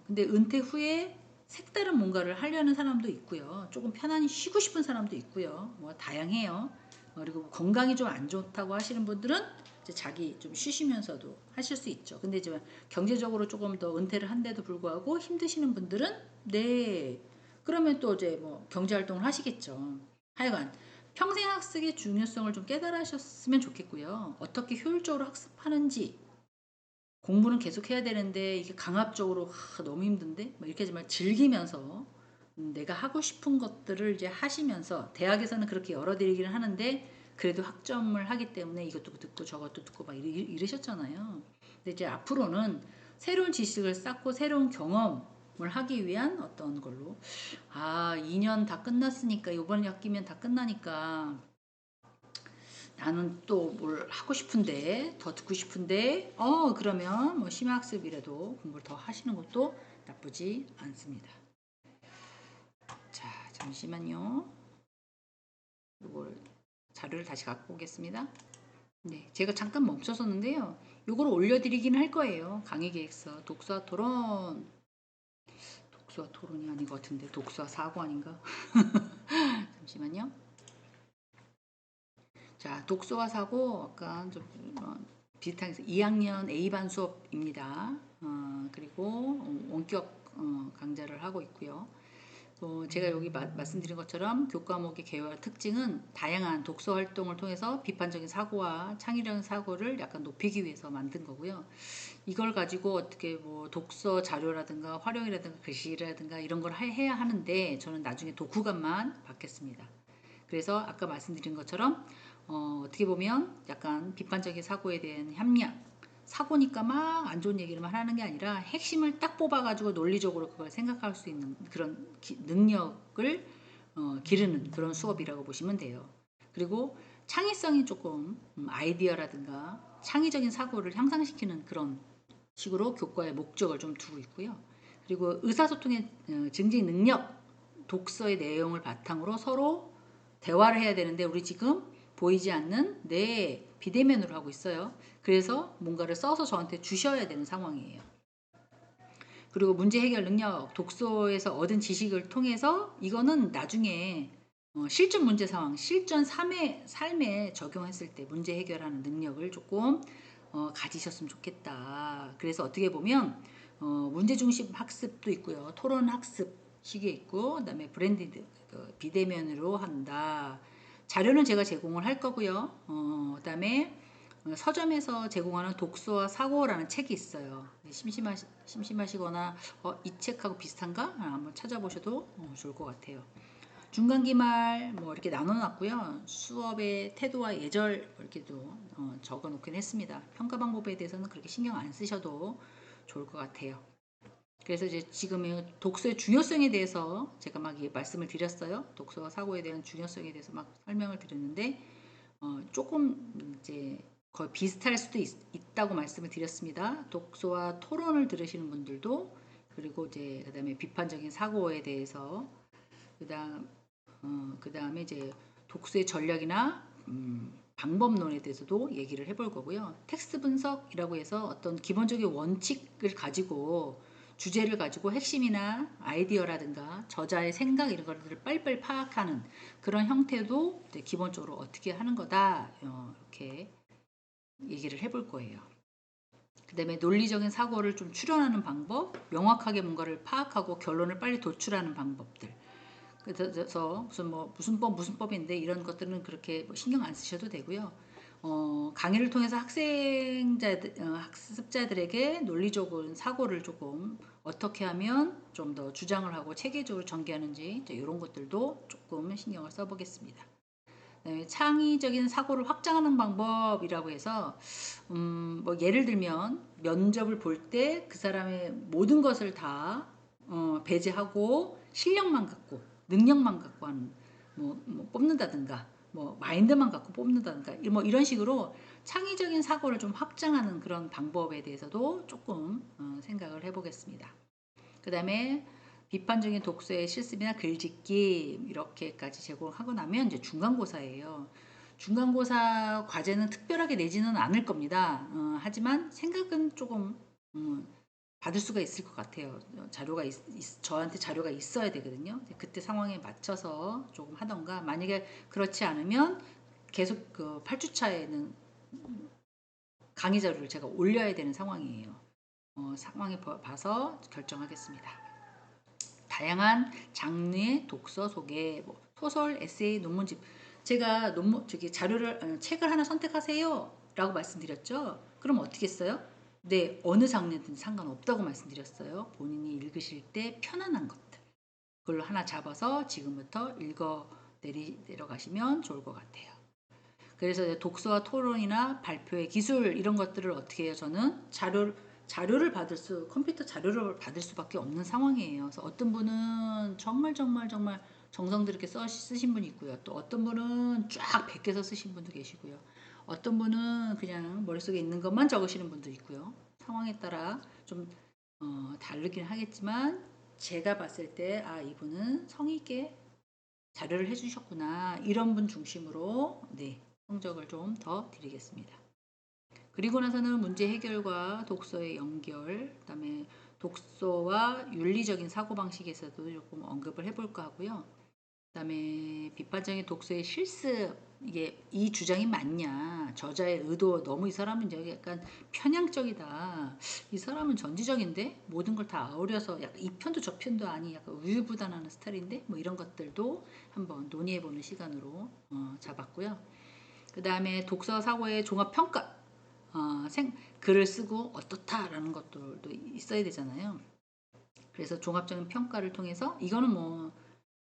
근데 은퇴 후에 색다른 뭔가를 하려는 사람도 있고요. 조금 편안히 쉬고 싶은 사람도 있고요. 뭐 다양해요. 그리고 건강이 좀 안 좋다고 하시는 분들은 이제 자기 좀 쉬시면서도 하실 수 있죠. 근데 이제 경제적으로 조금 더 은퇴를 한데도 불구하고 힘드시는 분들은 네. 그러면 또 이제 뭐 경제 활동을 하시겠죠. 하여간 평생 학습의 중요성을 좀 깨달으셨으면 좋겠고요. 어떻게 효율적으로 학습하는지 공부는 계속 해야 되는데 이게 강압적으로 너무 힘든데 이렇게 하지만 즐기면서 내가 하고 싶은 것들을 이제 하시면서 대학에서는 그렇게 열어드리기는 하는데 그래도 학점을 하기 때문에 이것도 듣고 저것도 듣고 막 이러셨잖아요. 근데 이제 앞으로는 새로운 지식을 쌓고 새로운 경험을 하기 위한 어떤 걸로 2년 다 끝났으니까 이번 학기면 다 끝나니까 나는 또 뭘 하고 싶은데 더 듣고 싶은데 그러면 뭐 심야학습이라도 공부를 더 하시는 것도 나쁘지 않습니다. 자 잠시만요. 이걸 자료를 다시 갖고 오겠습니다. 네, 제가 잠깐 멈춰섰는데요. 이걸 올려드리긴 할 거예요. 강의 계획서 독서와 토론. 독서와 토론이 아닌 것 같은데 독서와 사고 아닌가? 잠시만요. 자, 독서와 사고 약간 좀 비슷하게 2학년 A반 수업입니다. 그리고 원격 강좌를 하고 있고요. 제가 여기 말씀드린 것처럼 교과목의 개요와 특징은 다양한 독서 활동을 통해서 비판적인 사고와 창의적인 사고를 약간 높이기 위해서 만든 거고요. 이걸 가지고 어떻게 뭐 독서 자료라든가 활용이라든가 글씨라든가 이런 걸 해야 하는데 저는 나중에 독후감만 받겠습니다. 그래서 아까 말씀드린 것처럼 어떻게 보면 약간 비판적인 사고에 대한 함량, 사고니까 막 안 좋은 얘기를만 하는 게 아니라 핵심을 딱 뽑아가지고 논리적으로 그걸 생각할 수 있는 그런 능력을 기르는 그런 수업이라고 보시면 돼요. 그리고 창의성이 조금 아이디어라든가 창의적인 사고를 향상시키는 그런 식으로 교과의 목적을 좀 두고 있고요. 그리고 의사소통의 증진 능력, 독서의 내용을 바탕으로 서로 대화를 해야 되는데 우리 지금 보이지 않는 내 비대면으로 하고 있어요. 그래서 뭔가를 써서 저한테 주셔야 되는 상황이에요. 그리고 문제 해결 능력, 독서에서 얻은 지식을 통해서 이거는 나중에 실전 문제 상황, 실전 삶에 적용했을 때 문제 해결하는 능력을 조금 가지셨으면 좋겠다. 그래서 어떻게 보면 문제 중심 학습도 있고요. 토론 학습 시기에 있고 그다음에 브랜디드 비대면으로 한다. 자료는 제가 제공을 할 거고요. 그다음에 서점에서 제공하는 독서와 사고라는 책이 있어요. 심심하시거나 이 책하고 비슷한가? 한번 찾아보셔도 좋을 것 같아요. 중간기말 뭐 이렇게 나눠놨고요. 수업의 태도와 예절 이렇게도 적어놓긴 했습니다. 평가 방법에 대해서는 그렇게 신경 안 쓰셔도 좋을 것 같아요. 그래서 이제 지금 독서의 중요성에 대해서 제가 막 말씀을 드렸어요. 독서와 사고에 대한 중요성에 대해서 막 설명을 드렸는데 조금 이제 거의 비슷할 수도 있다고 말씀을 드렸습니다. 독서와 토론을 들으시는 분들도 그리고 이제 그다음에 비판적인 사고에 대해서 그다음에 이제 독서의 전략이나 방법론에 대해서도 얘기를 해볼 거고요. 텍스트 분석이라고 해서 어떤 기본적인 원칙을 가지고 주제를 가지고 핵심이나 아이디어라든가 저자의 생각 이런 것들을 빨리빨리 파악하는 그런 형태도 기본적으로 어떻게 하는 거다 이렇게 얘기를 해볼 거예요. 그 다음에 논리적인 사고를 좀 추론하는 방법, 명확하게 뭔가를 파악하고 결론을 빨리 도출하는 방법들. 그래서 무슨 법인데 이런 것들은 그렇게 신경 안 쓰셔도 되고요. 강의를 통해서 학습자들에게 논리적인 사고를 조금 어떻게 하면 좀 더 주장을 하고 체계적으로 전개하는지 이런 것들도 조금 정도는 신경을 써보겠습니다. 그다음에 창의적인 사고를 확장하는 방법이라고 해서 뭐 예를 들면 면접을 볼 때 그 사람의 모든 것을 다 배제하고 실력만 갖고 능력만 갖고 하는 뭐 뽑는다든가 뭐 마인드만 갖고 뽑는다든가 뭐 이런 식으로 창의적인 사고를 좀 확장하는 그런 방법에 대해서도 조금 생각을 해보겠습니다. 그 다음에 비판적인 독서의 실습이나 글짓기 이렇게까지 제공하고 나면 이제 중간고사예요. 중간고사 과제는 특별하게 내지는 않을 겁니다. 하지만 생각은 조금 받을 수가 있을 것 같아요. 저한테 자료가 있어야 되거든요. 그때 상황에 맞춰서 조금 하던가, 만약에 그렇지 않으면 계속 그 8주차에는 강의 자료를 제가 올려야 되는 상황이에요. 상황에 봐서 결정하겠습니다. 다양한 장르의 독서 소개, 뭐 소설, 에세이, 논문집. 제가 책을 하나 선택하세요라고 말씀드렸죠. 그럼 어떻게 했어요? 네, 어느 장르든 상관없다고 말씀드렸어요. 본인이 읽으실 때 편안한 것들. 그걸로 하나 잡아서 지금부터 내려가시면 좋을 것 같아요. 그래서 독서와 토론이나 발표의 기술 이런 것들을 어떻게 해요? 저는 컴퓨터 자료를 받을 수밖에 없는 상황이에요. 그래서 어떤 분은 정말 정성 들이게 쓰신 분이 있고요. 또 어떤 분은 쫙 베껴서 쓰신 분도 계시고요. 어떤 분은 그냥 머릿속에 있는 것만 적으시는 분도 있고요. 상황에 따라 좀 다르긴 하겠지만 제가 봤을 때 이분은 성의 있게 자료를 해주셨구나 이런 분 중심으로 네, 성적을 좀 더 드리겠습니다. 그리고 나서는 문제 해결과 독서의 연결, 그다음에 독서와 윤리적인 사고방식에서도 조금 언급을 해볼까 하고요. 그다음에 비판적인 독서의 실습, 이게 이 주장이 맞냐, 저자의 의도, 너무 이 사람은 이제 약간 편향적이다, 이 사람은 전지적인데 모든 걸 다 아우려서 약간 이 편도 저 편도 아니 약간 우유부단하는 스타일인데 뭐 이런 것들도 한번 논의해보는 시간으로 잡았고요. 그 다음에 독서 사고의 종합 평가, 글을 쓰고 어떻다라는 것들도 있어야 되잖아요. 그래서 종합적인 평가를 통해서 이거는 뭐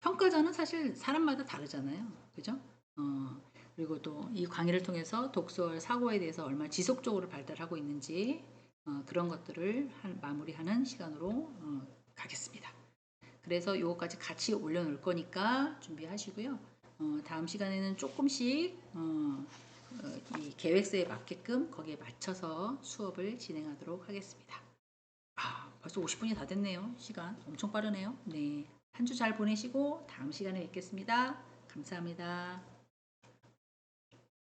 평가자는 사실 사람마다 다르잖아요. 그죠? 그리고 또 이 강의를 통해서 독서 사고에 대해서 얼마나 지속적으로 발달하고 있는지 그런 것들을 마무리하는 시간으로 가겠습니다. 그래서 요거까지 같이 올려놓을 거니까 준비하시고요. 다음 시간에는 조금씩 이 계획서에 맞게끔 거기에 맞춰서 수업을 진행하도록 하겠습니다. 벌써 50분이 다 됐네요. 시간 엄청 빠르네요. 네, 한 주 잘 보내시고 다음 시간에 뵙겠습니다. 감사합니다.